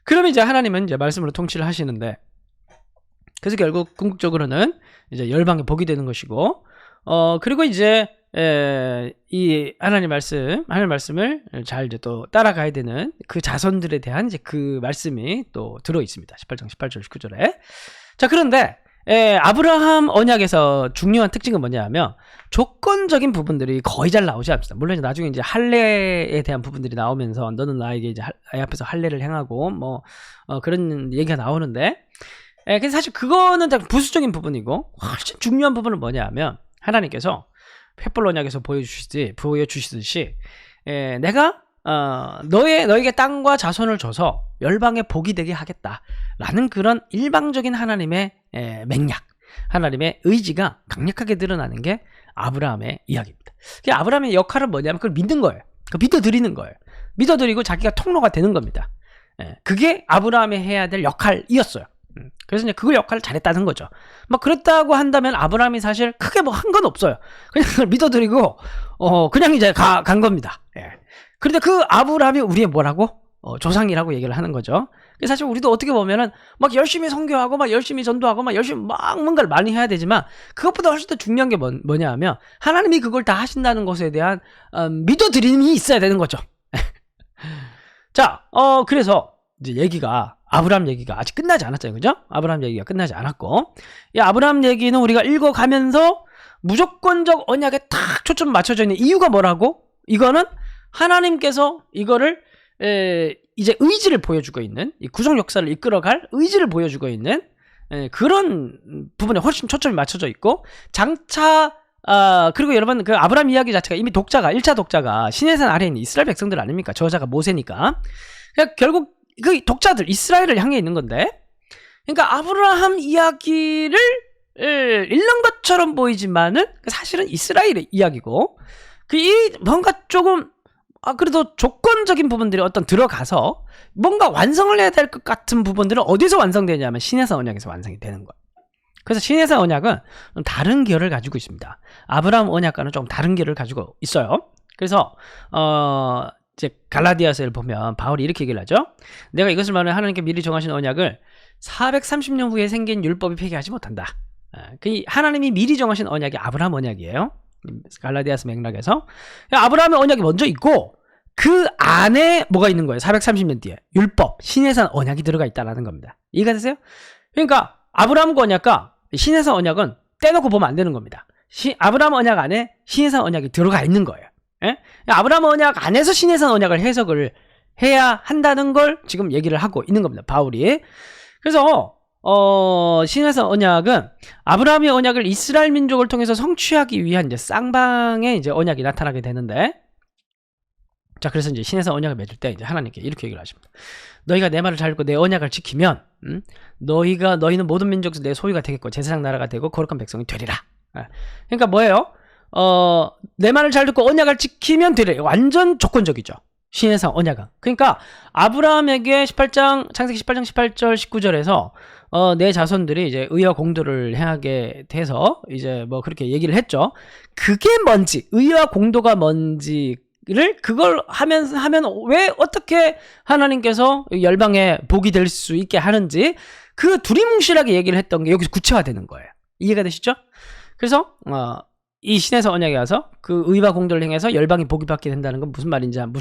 그러면 이제 하나님은 이제 말씀으로 통치를 하시는데, 그래서 결국 궁극적으로는 이제 열방에 복이 되는 것이고, 그리고 이제 이 하나님 말씀을 잘 이제 또 따라가야 되는 그 자손들에 대한 이제 그 말씀이 또 들어 있습니다. 18장 18절 19절에. 자, 그런데 아브라함 언약에서 중요한 특징은 뭐냐면 조건적인 부분들이 거의 잘 나오지 않습니다. 물론 나중에 이제 할례에 대한 부분들이 나오면서 너는 나에게 이제 애 앞에서 할례를 행하고 뭐 그런 얘기가 나오는데, 근데 사실 그거는 다 부수적인 부분이고 훨씬 중요한 부분은 뭐냐면 하나님께서 횃불 언약에서 보여주시듯이 내가 너에게 땅과 자손을 줘서 열방에 복이 되게 하겠다라는 그런 일방적인 하나님의 맹약, 하나님의 의지가 강력하게 드러나는 게 아브라함의 이야기입니다. 아브라함의 역할은 뭐냐면 그걸 믿는 거예요. 믿어드리는 거예요. 믿어드리고 자기가 통로가 되는 겁니다. 그게 아브라함이 해야 될 역할이었어요. 그래서 이제 그 역할을 잘했다는 거죠. 막 그랬다고 한다면 아브라함이 사실 크게 뭐 한 건 없어요. 그냥 그걸 믿어드리고 그냥 이제 간 겁니다. 그런데 그 아브라함이 우리의 뭐라고? 조상이라고 얘기를 하는 거죠. 사실 우리도 어떻게 보면은 막 열심히 선교하고 막 열심히 전도하고 막 열심히 막 뭔가를 많이 해야 되지만 그것보다 훨씬 더 중요한 게 뭐냐 하면 하나님이 그걸 다 하신다는 것에 대한 믿어드림이 있어야 되는 거죠. 자, 그래서 이제 아브라함 얘기가 아직 끝나지 않았잖아요. 그죠? 아브라함 얘기가 끝나지 않았고, 이 아브라함 얘기는 우리가 읽어가면서 무조건적 언약에 딱 초점 맞춰져 있는 이유가 뭐라고? 이거는 하나님께서 이거를 이제 의지를 보여주고 있는, 이 구속 역사를 이끌어갈 의지를 보여주고 있는 그런 부분에 훨씬 초점이 맞춰져 있고, 장차 그리고 여러분 그 아브라함 이야기 자체가 이미 1차 독자가 시내산 아래에 있는 이스라엘 백성들 아닙니까? 저자가 모세니까. 그러니까 결국 그 독자들 이스라엘을 향해 있는 건데, 그러니까 아브라함 이야기를 읽는 것처럼 보이지만은 사실은 이스라엘의 이야기고, 이 뭔가 조금 그래도 조건적인 부분들이 어떤 들어가서 뭔가 완성을 해야 될 것 같은 부분들은 어디서 완성되냐면 시내산 언약에서 완성이 되는 거예요. 그래서 시내산 언약은 좀 다른 결을 가지고 있습니다. 아브라함 언약과는 좀 다른 결을 가지고 있어요. 그래서 이제 갈라디아서를 보면 바울이 이렇게 얘기를 하죠. 내가 이것을 말하면 하나님께 미리 정하신 언약을 430년 후에 생긴 율법이 폐기하지 못한다. 그 하나님이 미리 정하신 언약이 아브라함 언약이에요. 갈라디아서 맥락에서 아브라함의 언약이 먼저 있고 그 안에 뭐가 있는 거예요? 430년 뒤에 율법, 시내산 언약이 들어가 있다는 겁니다. 이해가 되세요? 그러니까 아브라함과 언약과 시내산 언약은 떼놓고 보면 안 되는 겁니다. 아브라함 언약 안에 시내산 언약이 들어가 있는 거예요. 아브라함 언약 안에서 시내산 언약을 해석을 해야 한다는 걸 지금 얘기를 하고 있는 겁니다, 바울이. 그래서 시내산 언약은 아브라함의 언약을 이스라엘 민족을 통해서 성취하기 위한 이제 쌍방의 이제 언약이 나타나게 되는데, 자, 그래서 이제 시내산 언약을 맺을 때 이제 하나님께 이렇게 얘기를 하십니다. 너희가 내 말을 잘 듣고 내 언약을 지키면 너희는 모든 민족에서 내 소유가 되겠고 제사장 나라가 되고 거룩한 백성이 되리라. 그러니까 뭐예요? 내 말을 잘 듣고 언약을 지키면 되리라. 완전 조건적이죠, 시내산 언약은. 그러니까 아브라함에게 창세기 18장 18절 19절에서 내 자손들이 이제 의와 공도를 행하게 돼서 이제 뭐 그렇게 얘기를 했죠. 그게 뭔지, 의와 공도가 뭔지를 그걸 하면 왜 어떻게 하나님께서 열방에 복이 될 수 있게 하는지 그 두리뭉실하게 얘기를 했던 게 여기서 구체화되는 거예요. 이해가 되시죠? 그래서 이 시내산 언약에 와서 그 의와 공도를 행해서 열방이 복이 받게 된다는 건 무슨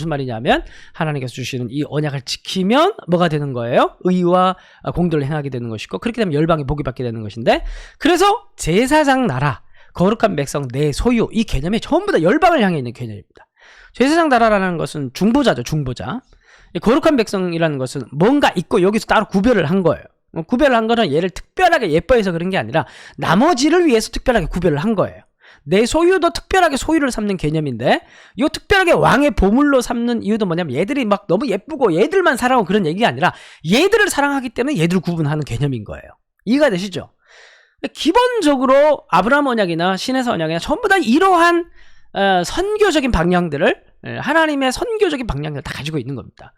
말이냐면 하나님께서 주시는 이 언약을 지키면 뭐가 되는 거예요? 의와 공도를 행하게 되는 것이고, 그렇게 되면 열방이 복이 받게 되는 것인데, 그래서 제사장 나라, 거룩한 백성, 내 소유, 이 개념이 전부 다 열방을 향해 있는 개념입니다. 제사장 나라라는 것은 중보자죠, 중보자. 거룩한 백성이라는 것은 뭔가 있고 여기서 따로 구별을 한 거예요. 구별을 한 거는 얘를 특별하게 예뻐해서 그런 게 아니라 나머지를 위해서 특별하게 구별을 한 거예요. 내 소유도 특별하게 소유를 삼는 개념인데, 이 특별하게 왕의 보물로 삼는 이유도 뭐냐면 얘들이 막 너무 예쁘고 얘들만 사랑하고 그런 얘기가 아니라 얘들을 사랑하기 때문에 얘들을 구분하는 개념인 거예요. 이해가 되시죠? 기본적으로 아브라함 언약이나 시내산 언약이나 전부 다 이러한 선교적인 방향들을, 하나님의 선교적인 방향들을 다 가지고 있는 겁니다.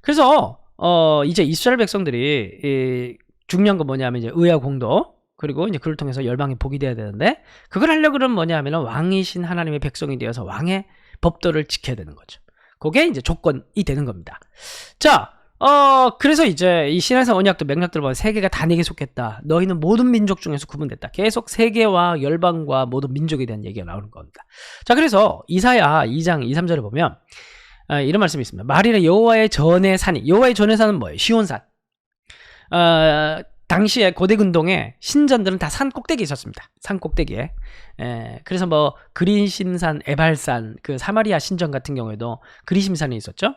그래서 이제 이스라엘 백성들이 중요한 건 뭐냐면 이제 의와 공도, 그리고 이제 그를 통해서 열방이 복이 돼야 되는데 그걸 하려고 그러면 뭐냐면은 왕이신 하나님의 백성이 되어서 왕의 법도를 지켜야 되는 거죠. 그게 이제 조건이 되는 겁니다. 자, 그래서 이제 이 신해산 언약도 맥락들 보면 세계가 다 내게 속했다. 너희는 모든 민족 중에서 구분됐다. 계속 세계와 열방과 모든 민족에 대한 얘기가 나오는 겁니다. 자, 그래서 이사야 2장 2, 3절에 보면 이런 말씀이 있습니다. 말이라 여호와의 전의 산이, 여호와의 전의 산은 뭐예요? 시온산. 당시에 고대 근동에 신전들은 다 산 꼭대기에 있었습니다. 산 꼭대기에. 그래서 뭐 그리심산, 에발산, 그 사마리아 신전 같은 경우에도 그리심산에 있었죠.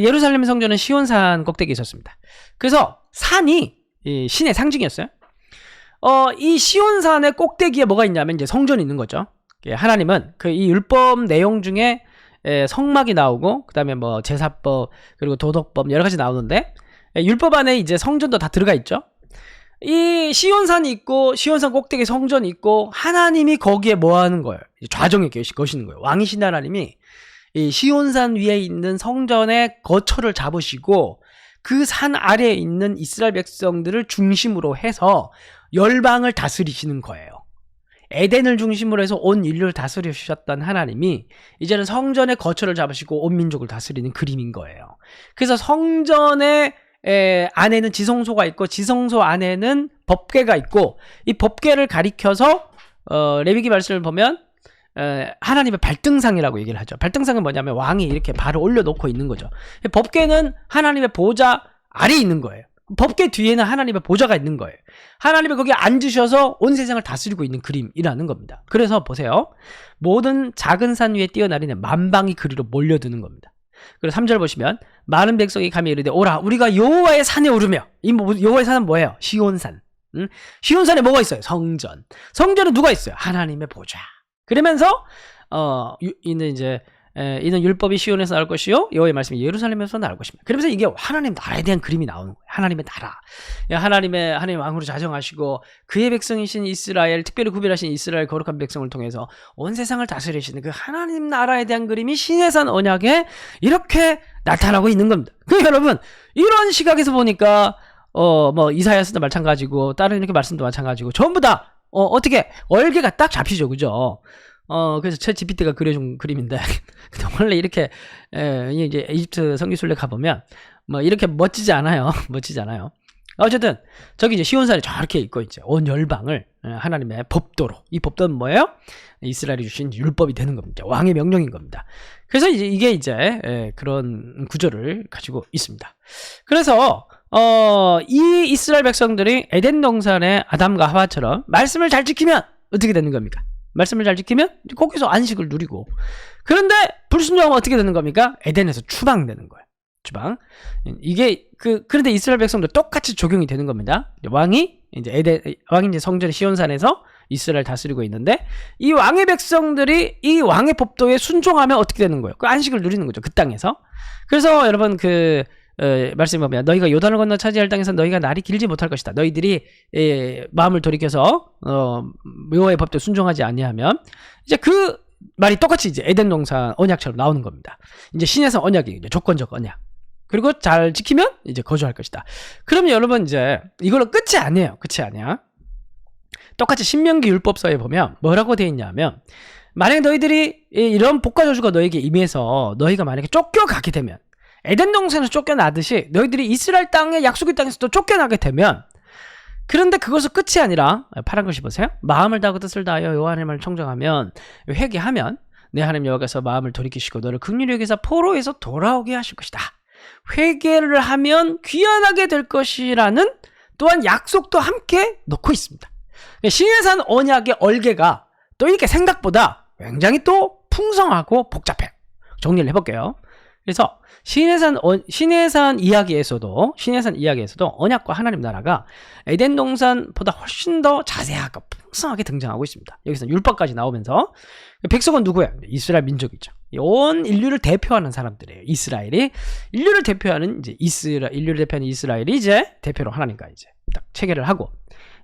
예루살렘 성전은 시온산 꼭대기에 있었습니다. 그래서 산이 신의 상징이었어요. 이 시온산의 꼭대기에 뭐가 있냐면 이제 성전이 있는 거죠. 하나님은 이 율법 내용 중에 성막이 나오고 그다음에 뭐 제사법 그리고 도덕법 여러 가지 나오는데 율법 안에 이제 성전도 다 들어가 있죠. 이 시온산이 있고 시온산 꼭대기에 성전이 있고 하나님이 거기에 뭐 하는 거예요? 좌정에 계시는 거예요. 왕이신 하나님이 이 시온산 위에 있는 성전의 거처를 잡으시고 그 산 아래에 있는 이스라엘 백성들을 중심으로 해서 열방을 다스리시는 거예요. 에덴을 중심으로 해서 온 인류를 다스리셨던 하나님이 이제는 성전의 거처를 잡으시고 온 민족을 다스리는 그림인 거예요. 그래서 성전의 안에는 지성소가 있고 지성소 안에는 법궤가 있고 이 법궤를 가리켜서 레위기 말씀을 보면 하나님의 발등상이라고 얘기를 하죠. 발등상은 뭐냐면 왕이 이렇게 발을 올려놓고 있는 거죠. 법궤는 하나님의 보좌 아래에 있는 거예요. 법궤 뒤에는 하나님의 보좌가 있는 거예요. 하나님이 거기에 앉으셔서 온 세상을 다스리고 있는 그림이라는 겁니다. 그래서 보세요. 모든 작은 산 위에 뛰어나리는 만방이 그리로 몰려드는 겁니다. 그리고 3절 보시면 많은 백성이 감히 이르되 오라 우리가 여호와의 산에 오르며 이 여호와의 산은 뭐예요? 시온산. 시온산에 뭐가 있어요? 성전. 성전은 누가 있어요? 하나님의 보좌. 그러면서 이는 율법이 시온에서 나올 것이요 여호와의 말씀이 예루살렘에서 나올 것입니다. 그러면서 이게 하나님 나라에 대한 그림이 나오는 거예요. 하나님의 나라. 하나님 왕으로 자정하시고 그의 백성이신 이스라엘, 특별히 구별하신 이스라엘 거룩한 백성을 통해서 온 세상을 다스리시는 그 하나님 나라에 대한 그림이 신해산 언약에 이렇게 나타나고 있는 겁니다. 그러니까 여러분 이런 시각에서 보니까 뭐 이사야서도 마찬가지고 다른 이렇게 말씀도 마찬가지고 전부 다 어떻게 얼개가 딱 잡히죠, 그죠? 그래서 챗GPT가 그려준 그림인데 원래 이렇게 이제 이집트 성기순례 가보면 뭐 이렇게 멋지지 않아요. 멋지지 않아요. 어쨌든 저기 이제 시온산에 저렇게 있고 이제 온 열방을 하나님의 법도로, 이 법도는 뭐예요? 이스라엘이 주신 율법이 되는 겁니다. 왕의 명령인 겁니다. 그래서 이제 이게 이제 그런 구조를 가지고 있습니다. 그래서 이 이스라엘 백성들이 에덴 동산의 아담과 하와처럼 말씀을 잘 지키면 어떻게 되는 겁니까? 말씀을 잘 지키면 거기서 안식을 누리고, 그런데 불순종하면 어떻게 되는 겁니까? 에덴에서 추방되는 거예요. 추방. 이게 그런데 이스라엘 백성도 똑같이 적용이 되는 겁니다. 왕이 이제 성전 시온산에서 이스라엘 다스리고 있는데 이 왕의 백성들이 이 왕의 법도에 순종하면 어떻게 되는 거예요? 그 안식을 누리는 거죠. 그 땅에서. 그래서 여러분 말씀해 보면 너희가 요단을 건너 차지할 땅에서 너희가 날이 길지 못할 것이다. 너희들이 마음을 돌이켜서 여호와의 법도에 순종하지 아니하면, 이제 그 말이 똑같이 이제 에덴 동산 언약처럼 나오는 겁니다. 이제 신에서 언약이 이제 조건적 언약. 그리고 잘 지키면 이제 거주할 것이다. 그러면 여러분 이제 이걸로 끝이 아니에요. 끝이 아니야. 똑같이 신명기 율법서에 보면 뭐라고 되어 있냐면, 만약에 너희들이 이런 복과 저주가 너에게 임해서 너희가 만약에 쫓겨가게 되면, 에덴 동산에서 쫓겨나듯이 너희들이 이스라엘 땅의 약속의 땅에서도 쫓겨나게 되면, 그런데 그것은 끝이 아니라 파란 글씨 보세요. 마음을 다하고 뜻을 다하여 여호와 하나님을 청정하면, 회개하면 내 하나님 여호와께서 마음을 돌이키시고 너를 긍휼히 여기사 포로에서 돌아오게 하실 것이다. 회개를 하면 귀환하게 될 것이라는 또한 약속도 함께 넣고 있습니다. 신해산 언약의 얼개가 또 이렇게 생각보다 굉장히 또 풍성하고 복잡해요. 정리를 해볼게요. 그래서 신해산 이야기에서도 언약과 하나님 나라가 에덴 동산보다 훨씬 더 자세하고 풍성하게 등장하고 있습니다. 여기서 율법까지 나오면서, 백성은 누구예요? 이스라엘 민족이죠. 온 인류를 대표하는 사람들이에요. 이스라엘이 인류를 대표하는 이스라엘이 이제 대표로 하나님과 이제 딱 체계를 하고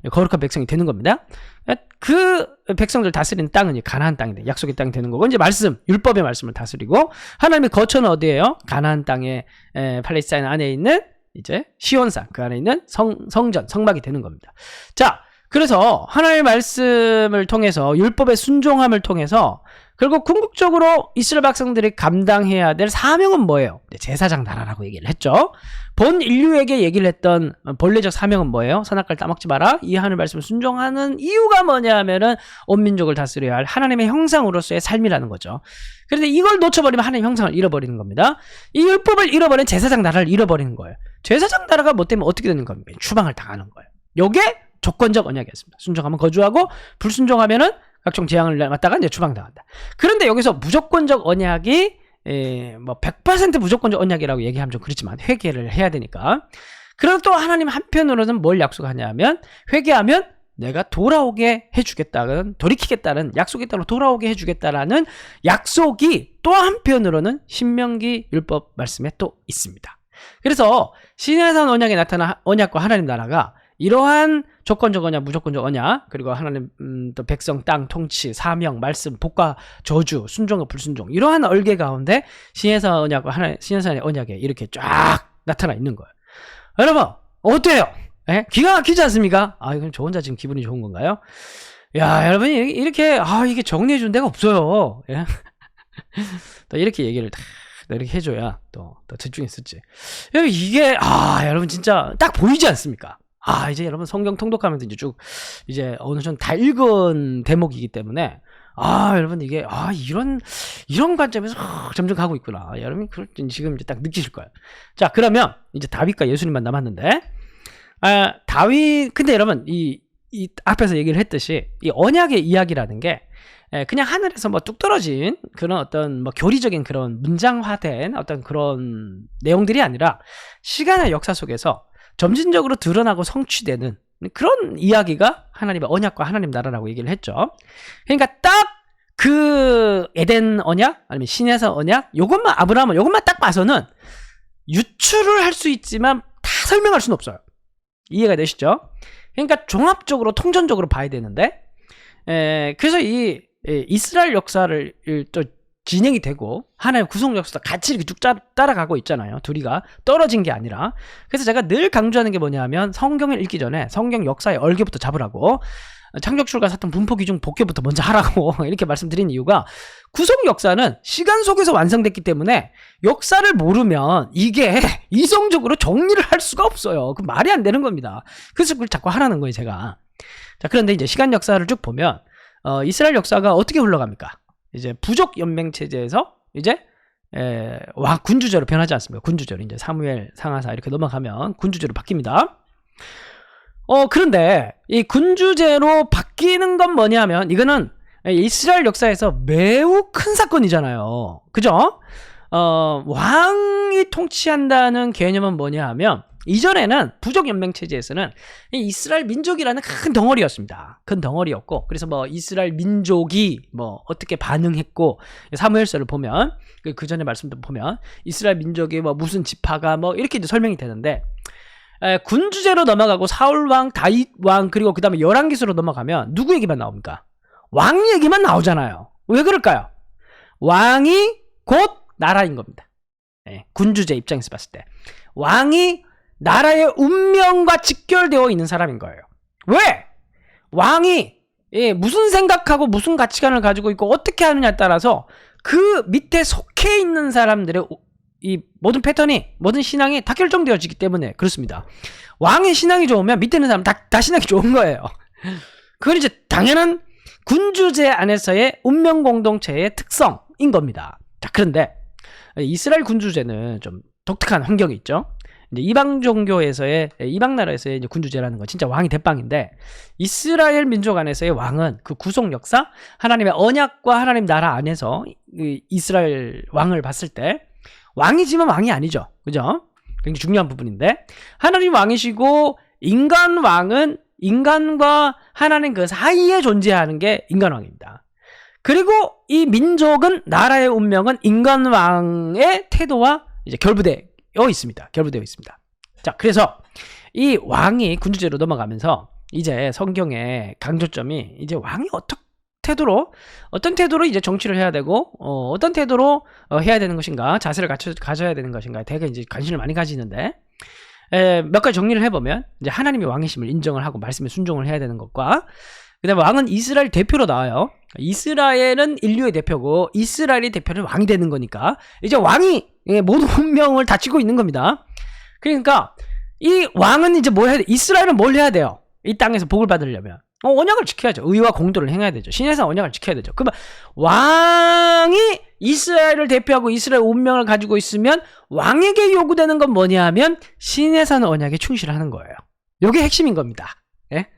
거룩한 백성이 되는 겁니다. 그 백성들 다스리는 땅은 이제 가나안 땅인데 약속의 땅이 되는 거고, 이제 율법의 말씀을 다스리고, 하나님의 거처는 어디예요? 가나안 땅에 팔레스타인 안에 있는 이제 시온산, 그 안에 있는 성전, 성막이 되는 겁니다. 자, 그래서 하나님의 말씀을 통해서 율법의 순종함을 통해서 결국 궁극적으로 이스라엘 백성들이 감당해야 될 사명은 뭐예요? 제사장 나라라고 얘기를 했죠. 본 인류에게 얘기를 했던 본래적 사명은 뭐예요? 선악과를 따먹지 마라. 이 하나님의 말씀을 순종하는 이유가 뭐냐면은 온 민족을 다스려야 할 하나님의 형상으로서의 삶이라는 거죠. 그런데 이걸 놓쳐버리면 하나님의 형상을 잃어버리는 겁니다. 이 율법을 잃어버린 제사장 나라를 잃어버리는 거예요. 제사장 나라가 뭐 때문에 어떻게 되는 겁니까? 추방을 당하는 거예요. 요게 조건적 언약이었습니다. 순종하면 거주하고 불순종하면은 각종 재앙을 맞다가 이제 추방당한다. 그런데 여기서 무조건적 언약이 뭐 100% 무조건적 언약이라고 얘기하면 좀 그렇지만 회개를 해야 되니까. 그래도 또 하나님 한편으로는 뭘 약속하냐면 회개하면 내가 돌아오게 해주겠다는, 돌이키겠다는, 약속에 따라 돌아오게 해주겠다라는 약속이 또 한편으로는 신명기 율법 말씀에 또 있습니다. 그래서 시내산 언약에 나타난 언약과 하나님 나라가 이러한 조건적 언약, 무조건적 언약, 그리고 하나님 또 백성, 땅, 통치, 사명, 말씀, 복과 저주, 순종과 불순종, 이러한 얼개 가운데 신해산 언약과 신해산의 언약에 이렇게 쫙 나타나 있는 거예요. 여러분 어때요? 예? 기가 막히지 않습니까? 아, 이건 저 혼자 지금 기분이 좋은 건가요? 야, 여러분이 이렇게 이게 정리해 준 데가 없어요. 예? 또 이렇게 얘기를 딱 이렇게 해줘야 또 집중했었지. 여러분 이게 여러분 진짜 딱 보이지 않습니까? 이제 여러분 성경 통독하면서 이제 쭉 이제 어느 정도 다 읽은 대목이기 때문에 여러분 이게 이런 관점에서 점점 가고 있구나. 여러분 지금 이제 딱 느끼실 거예요. 자, 그러면 이제 다윗과 예수님만 남았는데 다윗, 근데 여러분 이 앞에서 얘기를 했듯이 이 언약의 이야기라는 게 그냥 하늘에서 뭐 뚝 떨어진 그런 어떤 뭐 교리적인 그런 문장화된 어떤 그런 내용들이 아니라 시간의 역사 속에서 점진적으로 드러나고 성취되는 그런 이야기가 하나님의 언약과 하나님 나라라고 얘기를 했죠. 그러니까 딱 그 에덴 언약 아니면 시내산 언약 요것만 아브라함은 요것만 딱 봐서는 유추를 할 수 있지만 다 설명할 수는 없어요. 이해가 되시죠? 그러니까 종합적으로 통전적으로 봐야 되는데 그래서 이 이스라엘 역사를 또 진행이 되고 하나의 구속 역사도 같이 이렇게 쭉 따라가고 있잖아요. 둘이가 떨어진 게 아니라. 그래서 제가 늘 강조하는 게 뭐냐면 성경을 읽기 전에 성경 역사의 얼개부터 잡으라고, 창조 출가 사건 분포 기준 복개부터 먼저 하라고 이렇게 말씀드린 이유가 구속 역사는 시간 속에서 완성됐기 때문에 역사를 모르면 이게 이성적으로 정리를 할 수가 없어요. 그 말이 안 되는 겁니다. 그래서 그걸 자꾸 하라는 거예요, 제가. 자, 그런데 이제 시간 역사를 쭉 보면 이스라엘 역사가 어떻게 흘러갑니까? 이제 부족 연맹 체제에서 이제 군주제로 변하지 않습니까? 군주제로 이제 사무엘, 상하사 이렇게 넘어가면 군주제로 바뀝니다. 그런데 이 군주제로 바뀌는 건 뭐냐면 이거는 이스라엘 역사에서 매우 큰 사건이잖아요. 그죠? 왕이 통치한다는 개념은 뭐냐 하면 이전에는 부족 연맹 체제에서는 이스라엘 민족이라는 큰 덩어리였습니다. 큰 덩어리였고, 그래서 뭐 이스라엘 민족이 뭐 어떻게 반응했고, 사무엘서를 보면 그 전에 말씀도 보면 이스라엘 민족이 뭐 무슨 지파가 뭐 이렇게 이제 설명이 되는데, 군주제로 넘어가고 사울 왕, 다윗 왕, 그리고 그 다음에 열왕기서로 넘어가면 누구 얘기만 나옵니까? 왕 얘기만 나오잖아요. 왜 그럴까요? 왕이 곧 나라인 겁니다. 군주제 입장에서 봤을 때 왕이 나라의 운명과 직결되어 있는 사람인 거예요. 왜? 왕이 무슨 생각하고 무슨 가치관을 가지고 있고 어떻게 하느냐에 따라서 그 밑에 속해 있는 사람들의 이 모든 패턴이, 모든 신앙이 다 결정되어지기 때문에 그렇습니다. 왕의 신앙이 좋으면 밑에 있는 사람 다 신앙이 좋은 거예요. 그건 이제 당연한 군주제 안에서의 운명 공동체의 특성인 겁니다. 자, 그런데 이스라엘 군주제는 좀 독특한 환경이 있죠. 이제 이방 종교에서의, 이방 나라에서의 이제 군주제라는 건 진짜 왕이 대빵인데, 이스라엘 민족 안에서의 왕은 그 구속 역사, 하나님의 언약과 하나님 나라 안에서 이스라엘 왕을 봤을 때 왕이지만 왕이 아니죠. 그죠? 굉장히 중요한 부분인데, 하나님 왕이시고 인간 왕은 인간과 하나님 그 사이에 존재하는 게 인간 왕입니다. 그리고 이 민족은, 나라의 운명은 인간 왕의 태도와 이제 결부되어 있습니다. 자, 그래서 이 왕이 군주제로 넘어가면서 이제 성경의 강조점이 이제 왕이 어떤 태도로 이제 정치를 해야 되고, 어떤 태도로 해야 되는 것인가, 자세를 가져야 되는 것인가, 되게 이제 관심을 많이 가지는데, 몇 가지 정리를 해보면 이제 하나님의 왕이심을 인정을 하고 말씀에 순종을 해야 되는 것과, 그다음에 왕은 이스라엘 대표로 나와요. 이스라엘은 인류의 대표고 이스라엘의 대표는 왕이 되는 거니까 이제 왕이 모든 운명을 다 쥐고 있는 겁니다. 그러니까 이 왕은 이제 뭐 해야 돼? 이스라엘은 뭘 해야 돼요? 이 땅에서 복을 받으려면 언약을 지켜야죠. 의와 공도를 행해야 되죠. 신에서 언약을 지켜야 되죠. 그러면 왕이 이스라엘을 대표하고 이스라엘 운명을 가지고 있으면 왕에게 요구되는 건 뭐냐 하면 신에 사는 언약에 충실하는 거예요. 이게 핵심인 겁니다. 예?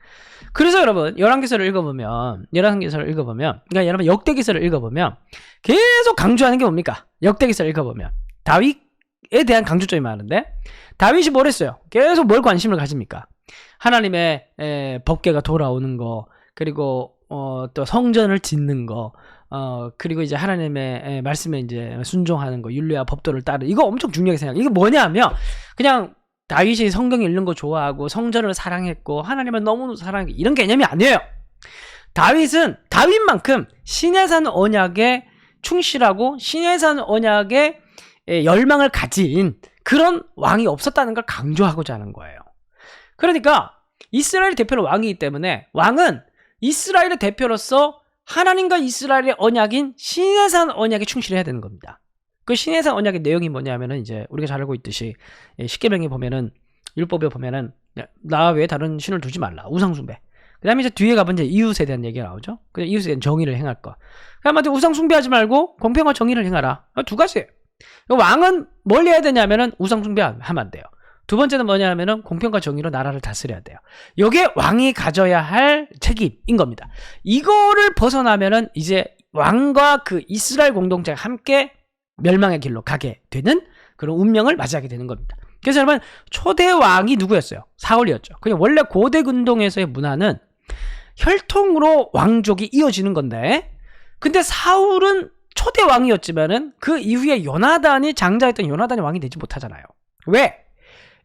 그래서 여러분 열왕기서를 읽어보면 그러니까 여러분 역대기서를 읽어보면 계속 강조하는 게 뭡니까? 역대기서를 읽어보면 다윗에 대한 강조점이 많은데 다윗이 뭘 했어요? 계속 뭘 관심을 가집니까? 하나님의 법궤가 돌아오는 거, 그리고 또 성전을 짓는 거, 그리고 이제 하나님의 말씀에 이제 순종하는 거, 율례와 법도를 따르는, 이거 엄청 중요하게 생각해요. 이게 뭐냐면 그냥 다윗이 성경 읽는 거 좋아하고 성전을 사랑했고 하나님을 너무 사랑했고 이런 개념이 아니에요. 다윗은 다윗만큼 신에 사는 언약에 충실하고 신에 사는 언약에 열망을 가진 그런 왕이 없었다는 걸 강조하고자 하는 거예요. 그러니까 이스라엘 대표는 왕이기 때문에 왕은 이스라엘의 대표로서 하나님과 이스라엘의 언약인 신에 사는 언약에 충실해야 되는 겁니다. 그 신에 사는 언약의 내용이 뭐냐면은 이제 우리가 잘 알고 있듯이 십계명에 보면은 율법에 보면은 나 외에 다른 신을 두지 말라, 우상숭배. 그 다음에 이제 뒤에 가면 이제 이웃에 대한 얘기가 나오죠. 그래서 이웃에 대한 정의를 행할 거. 그다음에 우상숭배하지 말고 공평과 정의를 행하라. 두 가지예요. 왕은 뭘 해야 되냐면은 우상숭배하면 안 돼요. 두 번째는 뭐냐면은 공평과 정의로 나라를 다스려야 돼요. 이게 왕이 가져야 할 책임인 겁니다. 이거를 벗어나면은 이제 왕과 그 이스라엘 공동체가 함께 멸망의 길로 가게 되는 그런 운명을 맞이하게 되는 겁니다. 그래서 여러분 초대 왕이 누구였어요? 사울이었죠. 그냥 원래 고대 근동에서의 문화는 혈통으로 왕족이 이어지는 건데, 근데 사울은 초대 왕이었지만은 그 이후에 요나단이 장자였던 요나단이 왕이 되지 못하잖아요. 왜?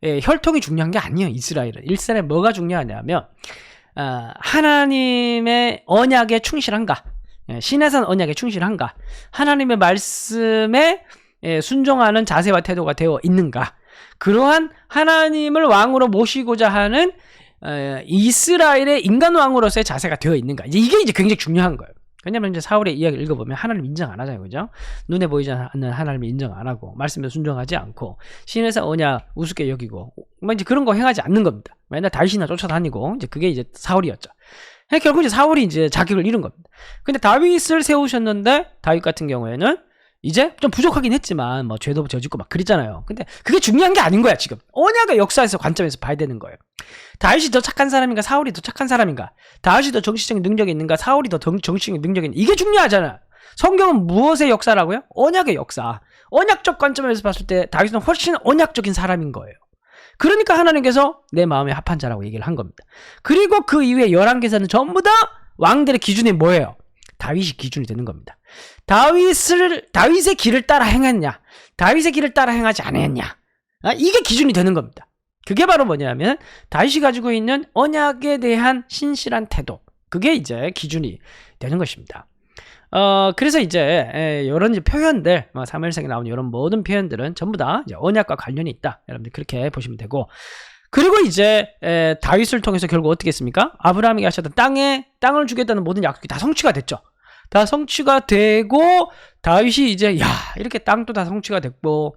혈통이 중요한 게 아니에요. 이스라엘은 뭐가 중요하냐면 하나님의 언약에 충실한가, 신에 산 언약에 충실한가, 하나님의 말씀에 순종하는 자세와 태도가 되어 있는가, 그러한 하나님을 왕으로 모시고자 하는 이스라엘의 인간 왕으로서의 자세가 되어 있는가, 이게 이제 굉장히 중요한 거예요. 왜냐면 이제 사울의 이야기를 읽어보면 하나님 인정 안 하잖아요. 그죠? 눈에 보이지 않는 하나님을 인정 안 하고 말씀에 순종하지 않고 신에서 언약 우습게 여기고 뭐 이제 그런 거 행하지 않는 겁니다. 맨날 다윗이나 쫓아다니고 이제 그게 이제 사울이었죠. 결국 이제 사울이 이제 자격을 잃은 겁니다. 근데 다윗을 세우셨는데 다윗 같은 경우에는 이제 좀 부족하긴 했지만 뭐 죄도 저짓고 막 그랬잖아요. 근데 그게 중요한 게 아닌 거야. 지금 언약의 역사에서 관점에서 봐야 되는 거예요. 다윗이 더 착한 사람인가, 사울이 더 착한 사람인가, 다윗이 더 정치적인 능력이 있는가, 사울이 더 정치적인 능력이 있는가, 이게 중요하잖아. 성경은 무엇의 역사라고요? 언약의 역사. 언약적 관점에서 봤을 때 다윗은 훨씬 언약적인 사람인 거예요. 그러니까 하나님께서 내 마음에 합한 자라고 얘기를 한 겁니다. 그리고 그 이후에 11개사는 전부 다 왕들의 기준이 뭐예요? 다윗이 기준이 되는 겁니다. 다윗의 길을 따라 행했냐, 다윗의 길을 따라 행하지 않았냐, 이게 기준이 되는 겁니다. 그게 바로 뭐냐면 다윗이 가지고 있는 언약에 대한 신실한 태도, 그게 이제 기준이 되는 것입니다. 그래서 이제 이런 이제 표현들, 사무엘상에 나오는 이런 모든 표현들은 전부 다 이제 언약과 관련이 있다. 여러분들 그렇게 보시면 되고, 그리고 이제 다윗을 통해서 결국 어떻게 했습니까? 아브라함이 하셨던 땅을 주겠다는 모든 약속이 다 성취가 됐죠. 다 성취가 되고 다윗이 이제 이렇게 땅도 다 성취가 됐고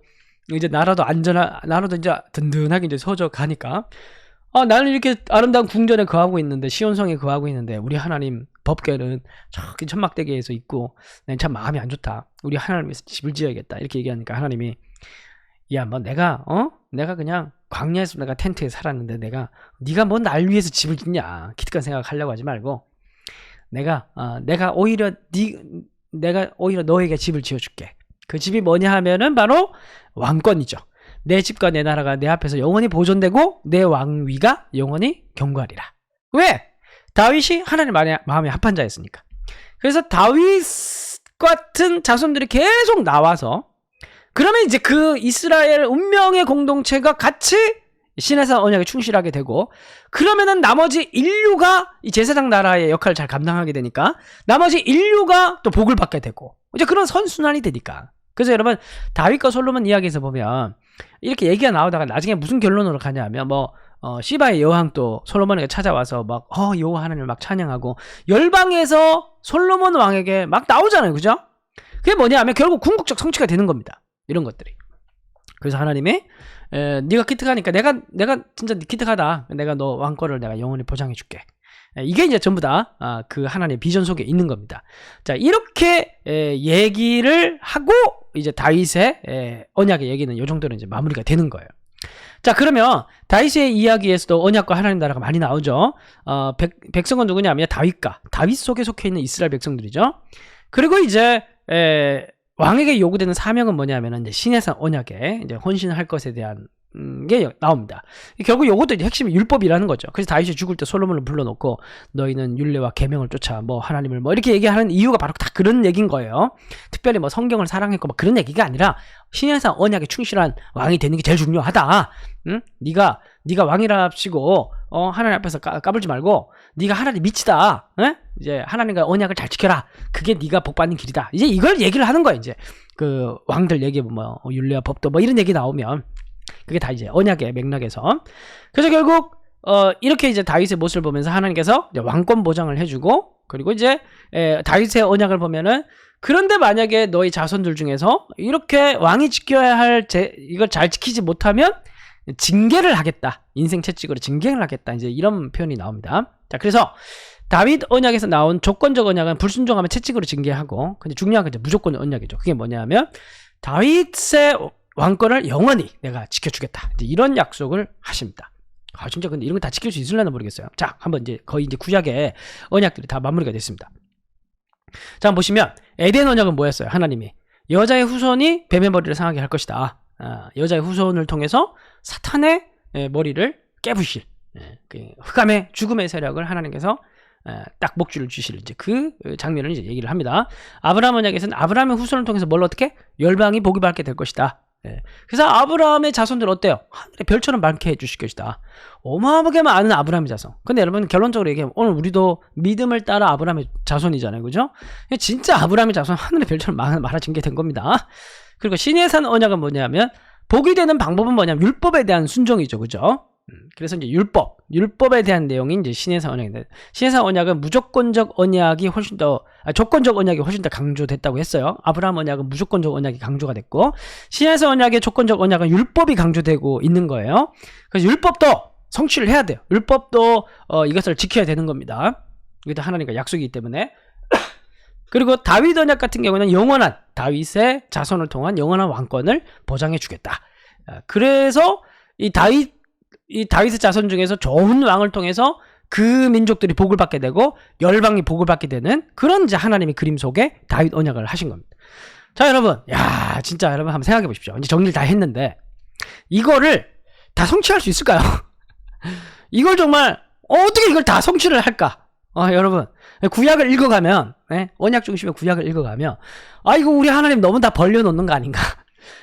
이제 나라도 이제 든든하게 이제 서져 가니까 나는 이렇게 아름다운 궁전에 거하고 있는데, 시온성에 거하고 있는데 우리 하나님 법궤는 저기 천막대기에서 있고 참 마음이 안 좋다. 우리 하나님께서 집을 지어야겠다. 이렇게 얘기하니까 하나님이 뭐 내가 그냥 광야에서 내가 텐트에 살았는데 네가 뭐 날 위해서 집을 짓냐, 기특한 생각하려고 하지 말고 내가 오히려 너에게 집을 지어줄게. 그 집이 뭐냐 하면은 바로 왕권이죠. 내 집과 내 나라가 내 앞에서 영원히 보존되고 내 왕위가 영원히 경고하리라. 왜? 다윗이 하나님 마음에 합한 자였으니까. 그래서 다윗 같은 자손들이 계속 나와서, 그러면 이제 그 이스라엘 운명의 공동체가 같이 신에서 언약에 충실하게 되고, 그러면은 나머지 인류가 이 제사장 나라의 역할을 잘 감당하게 되니까 나머지 인류가 또 복을 받게 되고, 이제 그런 선순환이 되니까. 그래서 여러분 다윗과 솔로몬 이야기에서 보면 이렇게 얘기가 나오다가 나중에 무슨 결론으로 가냐면 시바의 여왕 또 솔로몬에게 찾아와서 막 여호와 하나님을 막 찬양하고 열방에서 솔로몬 왕에게 막 나오잖아요. 그죠? 그게 뭐냐면 결국 궁극적 성취가 되는 겁니다. 이런 것들이. 그래서 하나님이 네가 기특하니까 내가 진짜 기특하다. 내가 너 왕권을 내가 영원히 보장해 줄게. 이게 이제 전부 다 그 하나님의 비전 속에 있는 겁니다. 자, 이렇게 얘기를 하고 이제 다윗의 언약의 얘기는 이 정도로 이제 마무리가 되는 거예요. 자, 그러면 다윗의 이야기에서도 언약과 하나님 나라가 많이 나오죠. 백성은 누구냐면 다윗 속에 속해 있는 이스라엘 백성들이죠. 그리고 이제 왕에게 요구되는 사명은 뭐냐면은 이제 신의 산 언약에 이제 헌신할 것에 대한 게 나옵니다. 결국 요것도 이제 핵심이 율법이라는 거죠. 그래서 다윗이 죽을 때 솔로몬을 불러놓고 너희는 율례와 계명을 쫓아 하나님을 이렇게 얘기하는 이유가 바로 다 그런 얘기인 거예요. 특별히 성경을 사랑했고 그런 얘기가 아니라 신의 산 언약에 충실한 왕이 되는 게 제일 중요하다. 응? 네가 왕이랍시고 하나님 앞에서 까불지 말고 네가 하나님 미치다. 응? 이제 하나님과 언약을 잘 지켜라. 그게 네가 복 받는 길이다. 이제 이걸 얘기를 하는 거야. 이제 그 왕들 얘기해 보면 율례와 법도 이런 얘기 나오면 그게 다 이제 언약의 맥락에서. 그래서 결국 이렇게 이제 다윗의 모습을 보면서 하나님께서 이제 왕권 보장을 해주고, 그리고 이제 다윗의 언약을 보면은 그런데 만약에 너희 자손들 중에서 이렇게 왕이 지켜야 할 이걸 잘 지키지 못하면 징계를 하겠다. 인생 채찍으로 징계를 하겠다. 이제 이런 표현이 나옵니다. 자, 그래서 다윗 언약에서 나온 조건적 언약은 불순종하면 채찍으로 징계하고, 근데 중요한 건 이제 무조건 언약이죠. 그게 뭐냐면 다윗의 왕권을 영원히 내가 지켜주겠다. 이제 이런 약속을 하십니다. 진짜 근데 이런 거 다 지킬 수 있을려나 모르겠어요. 자, 한번 이제 거의 이제 구약의 언약들이 다 마무리가 됐습니다. 자, 한번 보시면 에덴 언약은 뭐였어요? 하나님이 여자의 후손이 뱀의 머리를 상하게 할 것이다. 여자의 후손을 통해서 사탄의 머리를 깨부실 흑암의 죽음의 세력을 하나님께서 딱 목줄을 주실 이제 그 장면을 이제 얘기를 합니다. 아브라함 언약에서는 아브라함의 후손을 통해서 뭘 어떻게 열방이 복이 받게 될 것이다. 그래서 아브라함의 자손들 어때요? 하늘의 별처럼 많게 해주실 것이다. 어마어마하게 많은 아브라함의 자손. 근데 여러분 결론적으로 얘기하면 오늘 우리도 믿음을 따라 아브라함의 자손이잖아요. 그죠? 진짜 아브라함의 자손 하늘의 별처럼 많아진 게 된 겁니다. 그리고 신의 산 언약은 뭐냐면 복이 되는 방법은 뭐냐면 율법에 대한 순종이죠. 그죠? 그래서 이제 율법에 대한 내용이 이제 신의 산 언약인데, 신의 산 언약은 무조건적 언약이 훨씬 더 조건적 언약이 훨씬 더 강조됐다고 했어요. 아브라함 언약은 무조건적 언약이 강조가 됐고, 신의 산 언약의 조건적 언약은 율법이 강조되고 있는 거예요. 그래서 율법도 성취를 해야 돼요. 율법도 이것을 지켜야 되는 겁니다. 이것도 하나님과 약속이기 때문에. 그리고 다윗 언약 같은 경우는 영원한 다윗의 자손을 통한 영원한 왕권을 보장해 주겠다. 그래서 이 다윗의 자손 중에서 좋은 왕을 통해서 그 민족들이 복을 받게 되고 열방이 복을 받게 되는 그런 이제 하나님의 그림 속에 다윗 언약을 하신 겁니다. 자, 여러분, 진짜 여러분 한번 생각해 보십시오. 이제 정리를 다 했는데 이거를 다 성취할 수 있을까요? 이걸 정말 어떻게 이걸 다 성취를 할까? 여러분, 구약을 읽어가면, 언약 중심의 구약을 읽어가면, 이거 우리 하나님 너무 다 벌려놓는 거 아닌가?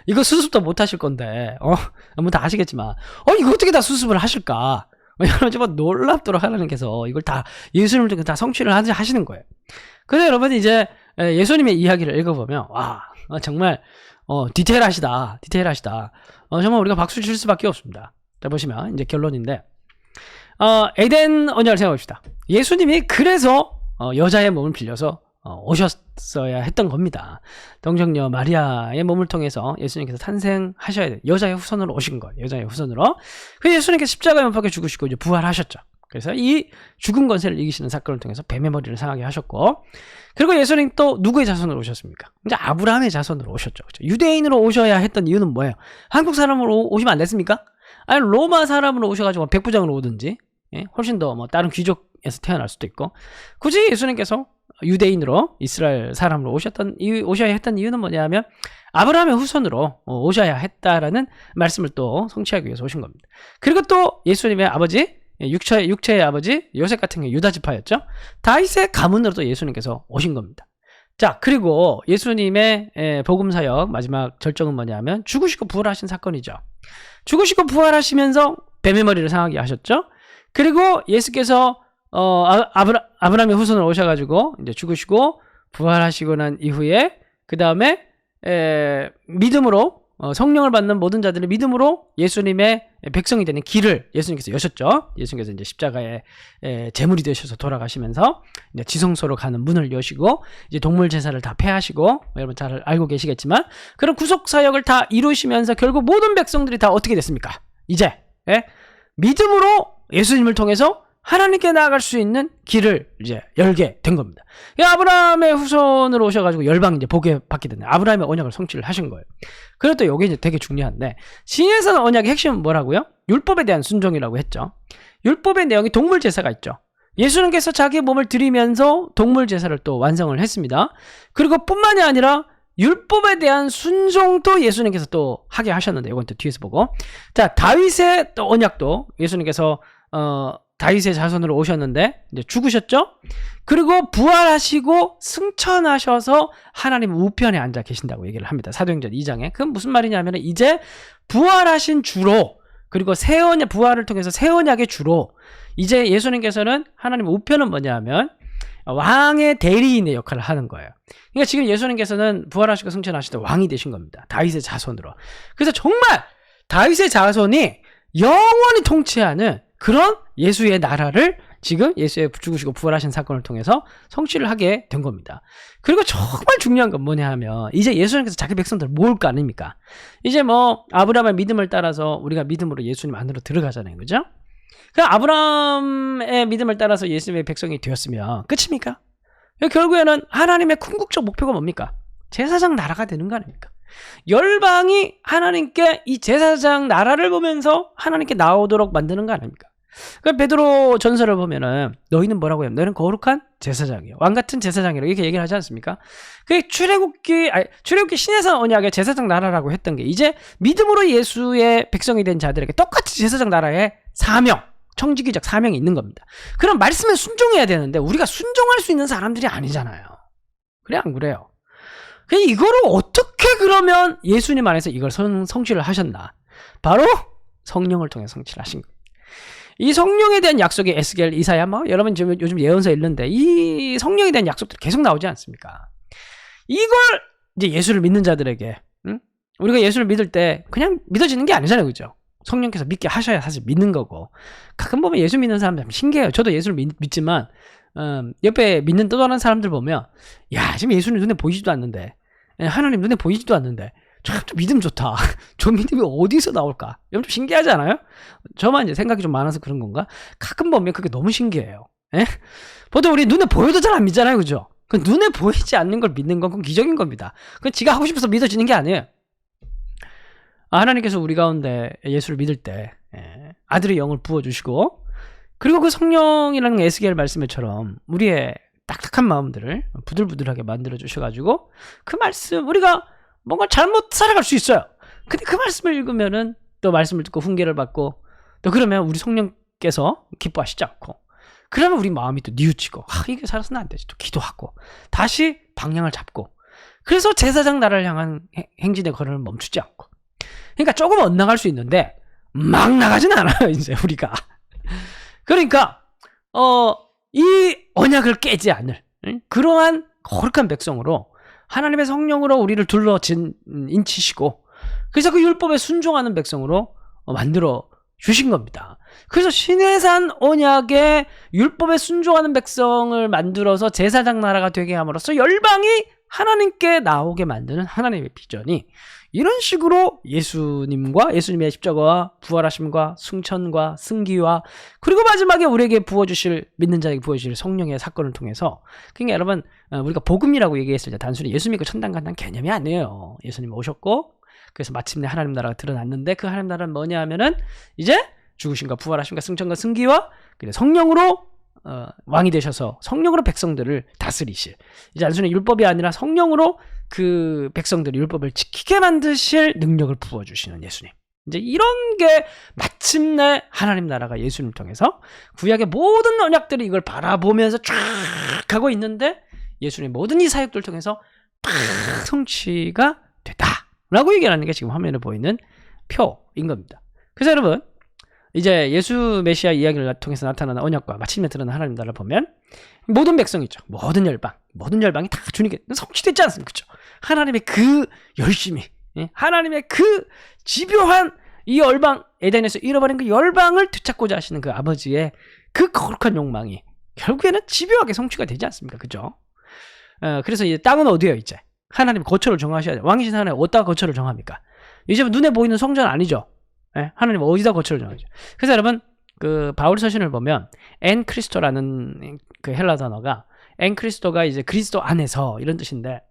이거 수습도 못 하실 건데, 뭐 다 아시겠지만, 이거 어떻게 다 수습을 하실까? 여러분, 정말 놀랍도록 하나님께서 이걸 다, 예수님을 통해 다 성취를 하시는 거예요. 그래서 여러분, 이제, 예수님의 이야기를 읽어보면, 정말, 디테일하시다. 정말 우리가 박수 칠 수밖에 없습니다. 자, 보시면, 이제 결론인데, 에덴 언약을 생각해봅시다. 예수님이 그래서 여자의 몸을 빌려서 오셨어야 했던 겁니다. 동정녀 마리아의 몸을 통해서 예수님께서 탄생하셔야 돼요. 여자의 후손으로 오신 거예요. 여자의 후손으로. 그래서 예수님께서 십자가에 못 박혀 죽으시고 이제 부활하셨죠. 그래서 이 죽은 권세를 이기시는 사건을 통해서 뱀의 머리를 상하게 하셨고, 그리고 예수님 또 누구의 자손으로 오셨습니까? 이제 아브라함의 자손으로 오셨죠. 그렇죠? 유대인으로 오셔야 했던 이유는 뭐예요? 한국 사람으로 오시면 안 됐습니까? 아니 로마 사람으로 오셔가지고 백부장으로 오든지, 훨씬 더 다른 귀족에서 태어날 수도 있고, 굳이 예수님께서 유대인으로 이스라엘 사람으로 오셔야 했던 이유는 뭐냐면 아브라함의 후손으로 오셔야 했다라는 말씀을 또 성취하기 위해서 오신 겁니다. 그리고 또 예수님의 아버지, 육체의 아버지 요셉 같은 경우 유다 지파였죠. 다윗의 가문으로 또 예수님께서 오신 겁니다. 자, 그리고 예수님의 복음 사역 마지막 절정은 뭐냐면 죽으시고 부활하신 사건이죠. 죽으시고 부활하시면서 뱀의 머리를 상하게 하셨죠. 그리고 예수께서 아브라함의 후손으로 오셔가지고 이제 죽으시고 부활하시고 난 이후에 그 다음에 믿음으로 성령을 받는 모든 자들이 믿음으로 예수님의 백성이 되는 길을 예수님께서 여셨죠. 예수님께서 이제 십자가에 제물이 되셔서 돌아가시면서 이제 지성소로 가는 문을 여시고 이제 동물 제사를 다 폐하시고 여러분 잘 알고 계시겠지만 그런 구속 사역을 다 이루시면서 결국 모든 백성들이 다 어떻게 됐습니까? 이제 믿음으로 예수님을 통해서 하나님께 나아갈 수 있는 길을 이제 열게 된 겁니다. 아브라함의 후손으로 오셔가지고 열방 이제 복에 받게 됐네. 아브라함의 언약을 성취를 하신 거예요. 그리고 또 이게 이제 되게 중요한데 신에서는 언약의 핵심은 뭐라고요? 율법에 대한 순종이라고 했죠. 율법의 내용이 동물 제사가 있죠. 예수님께서 자기 몸을 드리면서 동물 제사를 또 완성을 했습니다. 그리고 뿐만이 아니라 율법에 대한 순종도 예수님께서 또 하게 하셨는데 이건 또 뒤에서 보고 자 다윗의 또 언약도 예수님께서 다윗의 자손으로 오셨는데 이제 죽으셨죠. 그리고 부활하시고 승천하셔서 하나님 우편에 앉아 계신다고 얘기를 합니다. 사도행전 2장에. 그건 무슨 말이냐면 이제 부활하신 주로 그리고 새 언약 부활을 통해서 새 언약의 주로 이제 예수님께서는 하나님 우편은 뭐냐면 왕의 대리인의 역할을 하는 거예요. 그러니까 지금 예수님께서는 부활하시고 승천하실 때 왕이 되신 겁니다. 다윗의 자손으로. 그래서 정말 다윗의 자손이 영원히 통치하는 그런 예수의 나라를 지금 예수의 죽으시고 부활하신 사건을 통해서 성취를 하게 된 겁니다. 그리고 정말 중요한 건 뭐냐 하면 이제 예수님께서 자기 백성들을 모을 거 아닙니까? 이제 뭐 아브라함의 믿음을 따라서 우리가 믿음으로 예수님 안으로 들어가잖아요. 그죠? 그 아브라함의 믿음을 따라서 예수님의 백성이 되었으면 끝입니까? 결국에는 하나님의 궁극적 목표가 뭡니까? 제사장 나라가 되는 거 아닙니까? 열방이 하나님께 이 제사장 나라를 보면서 하나님께 나오도록 만드는 거 아닙니까? 그 베드로 전서를 보면은 너희는 뭐라고 해요? 너희는 거룩한 제사장이에요. 왕 같은 제사장이라고 이렇게 얘기를 하지 않습니까? 그게 출애굽기 신해산 언약의 제사장 나라라고 했던 게 이제 믿음으로 예수의 백성이 된 자들에게 똑같이 제사장 나라의 사명, 청지기적 사명이 있는 겁니다. 그럼 말씀에 순종해야 되는데 우리가 순종할 수 있는 사람들이 아니잖아요. 그래 안 그래요? 이거를 어떻게 그러면 예수님 안에서 이걸 성취를 하셨나? 바로 성령을 통해 성취를 하신 거예요. 이 성령에 대한 약속이 에스겔, 이사야 여러분 지금 요즘 예언서 읽는데 이 성령에 대한 약속들이 계속 나오지 않습니까? 이걸 이제 예수를 믿는 자들에게 우리가 예수를 믿을 때 그냥 믿어지는 게 아니잖아요. 그죠? 성령께서 믿게 하셔야 사실 믿는 거고 가끔 보면 예수 믿는 사람들 참 신기해요. 저도 예수를 믿지만 옆에 믿는 또 다른 사람들 보면 야 지금 예수님 눈에 보이지도 않는데 하나님 눈에 보이지도 않는데 참 믿음 좋다. 저 믿음이 어디서 나올까? 좀 신기하지 않아요? 저만 이제 생각이 좀 많아서 그런 건가? 가끔 보면 그게 너무 신기해요. 에? 보통 우리 눈에 보여도 잘 안 믿잖아요. 그죠? 그 눈에 보이지 않는 걸 믿는 건 그건 기적인 겁니다. 그건 지가 하고 싶어서 믿어지는 게 아니에요. 하나님께서 우리 가운데 예수를 믿을 때 아들의 영을 부어주시고 그리고 그 성령이라는 에스겔 말씀처럼 우리의 딱딱한 마음들을 부들부들하게 만들어 주셔가지고 그 말씀 우리가 뭔가 잘못 살아갈 수 있어요. 근데 그 말씀을 읽으면은 또 말씀을 듣고 훈계를 받고 또 그러면 우리 성령께서 기뻐하시지 않고 그러면 우리 마음이 또 뉘우치고 이게 살아서는 안 되지 또 기도하고 다시 방향을 잡고 그래서 제사장 나라를 향한 행진의 걸음을 멈추지 않고 그러니까 조금 엇나갈 수 있는데 막 나가진 않아요. 이제 우리가 그러니까 이 언약을 깨지 않을 그러한 거룩한 백성으로 하나님의 성령으로 우리를 인치시고 그래서 그 율법에 순종하는 백성으로 만들어 주신 겁니다. 그래서 신해산 언약의 율법에 순종하는 백성을 만들어서 제사장 나라가 되게 함으로써 열방이 하나님께 나오게 만드는 하나님의 비전이 이런 식으로 예수님과 예수님의 십자가와 부활하심과 승천과 승기와 그리고 마지막에 우리에게 부어주실 믿는 자에게 부어주실 성령의 사건을 통해서 그러니까 여러분 우리가 복음이라고 얘기했을 때 단순히 예수 믿고 천당 간다는 개념이 아니에요. 예수님 오셨고 그래서 마침내 하나님 나라가 드러났는데 그 하나님 나라는 뭐냐 하면은 이제 죽으심과 부활하심과 승천과 승기와 성령으로 왕이 되셔서 성령으로 백성들을 다스리실 이제 단순히 율법이 아니라 성령으로 그 백성들이 율법을 지키게 만드실 능력을 부어주시는 예수님 이제 이런 게 마침내 하나님 나라가 예수님을 통해서 구약의 모든 언약들이 이걸 바라보면서 쫙 하고 있는데 예수님의 모든 이 사역들을 통해서 팍 성취가 됐다라고 얘기하는 게 지금 화면에 보이는 표인 겁니다. 그래서 여러분 이제 예수 메시아 이야기를 통해서 나타나는 언약과 마침내 드러나는 하나님 나라를 보면 모든 백성이죠. 모든 열방이 다 주님께 성취됐지 않습니까? 그렇죠? 하나님의 그 열심이 예? 하나님의 그 집요한 이 열방, 에덴에서 잃어버린 그 열방을 되찾고자 하시는 그 아버지의 그 거룩한 욕망이 결국에는 집요하게 성취가 되지 않습니까? 그죠? 그래서 이제 땅은 어디예요, 이제? 하나님 거처를 정하셔야 돼요. 왕이신 하나님 어디다 거처를 정합니까? 이제 눈에 보이는 성전 아니죠? 예? 하나님 어디다 거처를 정하죠? 그래서 여러분, 그 바울 서신을 보면 엔 크리스토라는 그 헬라 단어가 엔 크리스토가 이제 그리스도 안에서 이런 뜻인데,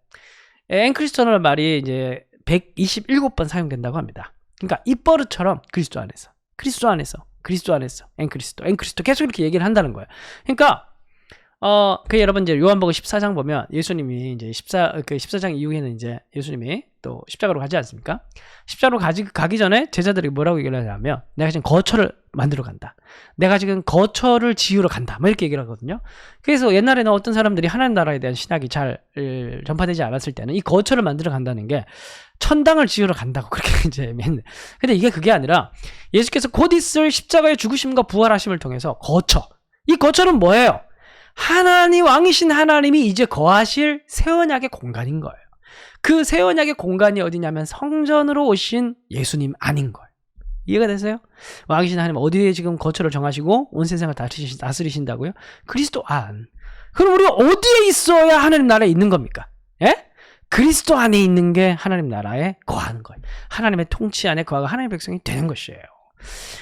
엔 크리스토라는 말이 이제 127번 사용된다고 합니다. 그러니까 입버릇처럼 그리스도 안에서, 그리스도 안에서, 그리스도 안에서, 엔 크리스토, 엔 크리스토 계속 이렇게 얘기를 한다는 거예요. 그러니까 그 여러분 이제 요한복음 14장 보면 예수님이 이제 14장 이후에는 이제 예수님이 또 십자가로 가지 않습니까? 십자가로 가기 전에 제자들이 뭐라고 얘기를 하냐면, 내가 지금 거처를 만들어 간다. 내가 지금 거처를 지으러 간다. 뭐 이렇게 얘기를 하거든요. 그래서 옛날에는 어떤 사람들이 하나님 나라에 대한 신학이 잘 전파되지 않았을 때는 이 거처를 만들어 간다는 게 천당을 지으러 간다고 그렇게 이제 했는데, 근데 이게 그게 아니라 예수께서 곧 있을 십자가의 죽으심과 부활하심을 통해서 거처, 이 거처는 뭐예요? 하나님, 왕이신 하나님이 이제 거하실 새 언약의 공간인 거예요. 그 새 언약의 공간이 어디냐면 성전으로 오신 예수님 안인 거예요. 이해가 되세요? 왕이신 하나님 어디에 지금 거처를 정하시고 온 세상을 다스리신다고요? 그리스도 안. 그럼 우리가 어디에 있어야 하나님 나라에 있는 겁니까? 예? 그리스도 안에 있는 게 하나님 나라에 거하는 거예요. 하나님의 통치 안에 거하고 하나님의 백성이 되는 것이에요.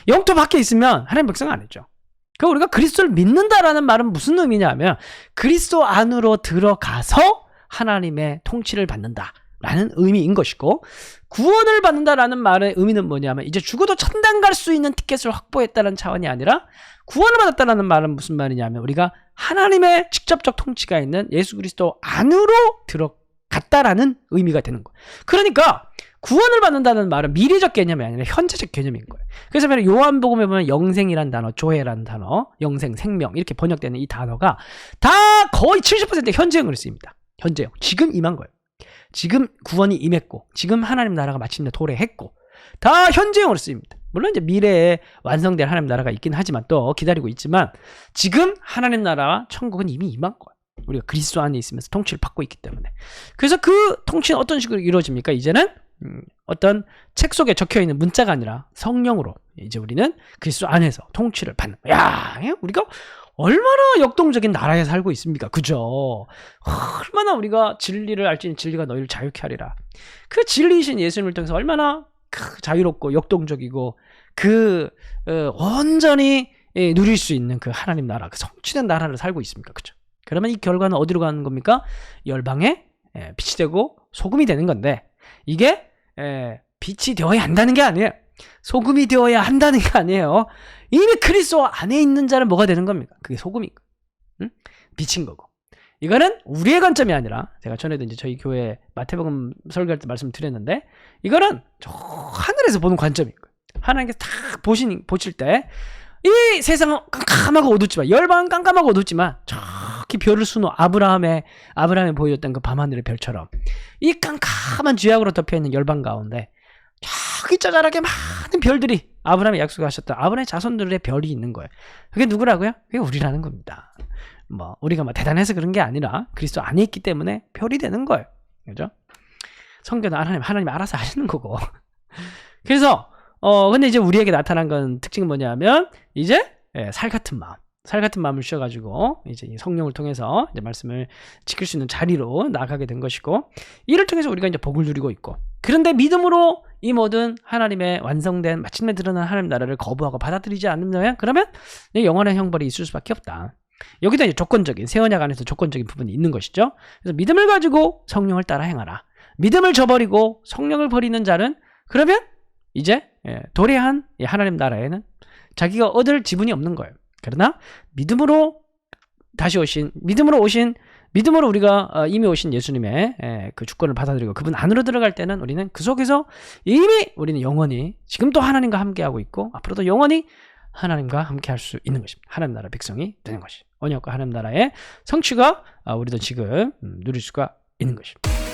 영토 밖에 있으면 하나님의 백성 아니죠. 그러니까 우리가 그리스도를 믿는다라는 말은 무슨 의미냐면 그리스도 안으로 들어가서 하나님의 통치를 받는다라는 의미인 것이고, 구원을 받는다라는 말의 의미는 뭐냐면 이제 죽어도 천당 갈 수 있는 티켓을 확보했다는 차원이 아니라, 구원을 받았다라는 말은 무슨 말이냐면 우리가 하나님의 직접적 통치가 있는 예수 그리스도 안으로 들어갔다라는 의미가 되는 거예요. 그러니까 구원을 받는다는 말은 미래적 개념이 아니라 현재적 개념인 거예요. 그래서 요한복음에 보면 영생이라는 단어, 조회라는 단어, 영생, 생명 이렇게 번역되는 이 단어가 다 거의 70% 현재형으로 쓰입니다. 현재형. 지금 임한 거예요. 지금 구원이 임했고, 지금 하나님 나라가 마침내 도래했고, 다 현재형으로 쓰입니다. 물론 이제 미래에 완성될 하나님 나라가 있긴 하지만, 또 기다리고 있지만, 지금 하나님 나라와 천국은 이미 임한 거예요. 우리가 그리스도 안에 있으면서 통치를 받고 있기 때문에. 그래서 그 통치는 어떤 식으로 이루어집니까? 이제는 어떤 책 속에 적혀있는 문자가 아니라 성령으로 이제 우리는 그리스도 안에서 통치를 받는 거야. 야, 우리가 얼마나 역동적인 나라에 살고 있습니까? 그죠? 얼마나 우리가 진리를 알지니 진리가 너희를 자유케 하리라. 그 진리이신 예수님을 통해서 얼마나 자유롭고 역동적이고 온전히 누릴 수 있는 그 하나님 나라, 그 성취된 나라를 살고 있습니까? 그죠? 그러면 이 결과는 어디로 가는 겁니까? 열방에 빛이 되고 소금이 되는 건데, 이게 빛이 되어야 한다는 게 아니에요. 소금이 되어야 한다는 게 아니에요. 이미 그리스도 안에 있는 자는 뭐가 되는 겁니까? 그게 소금인 거예요. 응? 빛인 거고. 이거는 우리의 관점이 아니라, 제가 전에도 이제 저희 교회 마태복음 설교할 때 말씀드렸는데, 이거는 저 하늘에서 보는 관점인 거예요. 하나님께서 딱 보실 때 이 세상은 깜깜하고 어둡지만, 열방은 깜깜하고 어둡지만, 저기 별을 수놓 아브라함에 보여줬던 그 밤하늘의 별처럼 이 깜깜한 죄악으로 덮여있는 열방 가운데 저기 짜잘하게 많은 별들이, 아브라함이 약속하셨던 아브라함의 자손들의 별이 있는 거예요. 그게 누구라고요? 그게 우리라는 겁니다. 우리가 대단해서 그런 게 아니라 그리스도 안에 있기 때문에 별이 되는 거예요. 그죠? 성경은 하나님 알아서 하시는 거고. 그래서 근데 이제 우리에게 나타난 건 특징은 뭐냐면, 이제 살 같은 마음을 주셔가지고 이제 성령을 통해서 이제 말씀을 지킬 수 있는 자리로 나아가게 된 것이고, 이를 통해서 우리가 이제 복을 누리고 있고, 그런데 믿음으로 이 모든 하나님의 완성된 마침내 드러난 하나님 나라를 거부하고 받아들이지 않으면, 그러면 영원한 형벌이 있을 수밖에 없다. 여기도 이제 조건적인, 새 언약 안에서 조건적인 부분이 있는 것이죠. 그래서 믿음을 가지고 성령을 따라 행하라. 믿음을 저버리고 성령을 버리는 자는, 그러면 이제 도래한 하나님 나라에는 자기가 얻을 지분이 없는 거예요. 그러나 믿음으로 우리가 이미 오신 예수님의 그 주권을 받아들이고 그분 안으로 들어갈 때는, 우리는 그 속에서 이미 우리는 영원히 지금도 하나님과 함께하고 있고 앞으로도 영원히 하나님과 함께할 수 있는 것입니다. 하나님 나라 백성이 되는 것이, 언약과 하나님 나라의 성취가 우리도 지금 누릴 수가 있는 것입니다.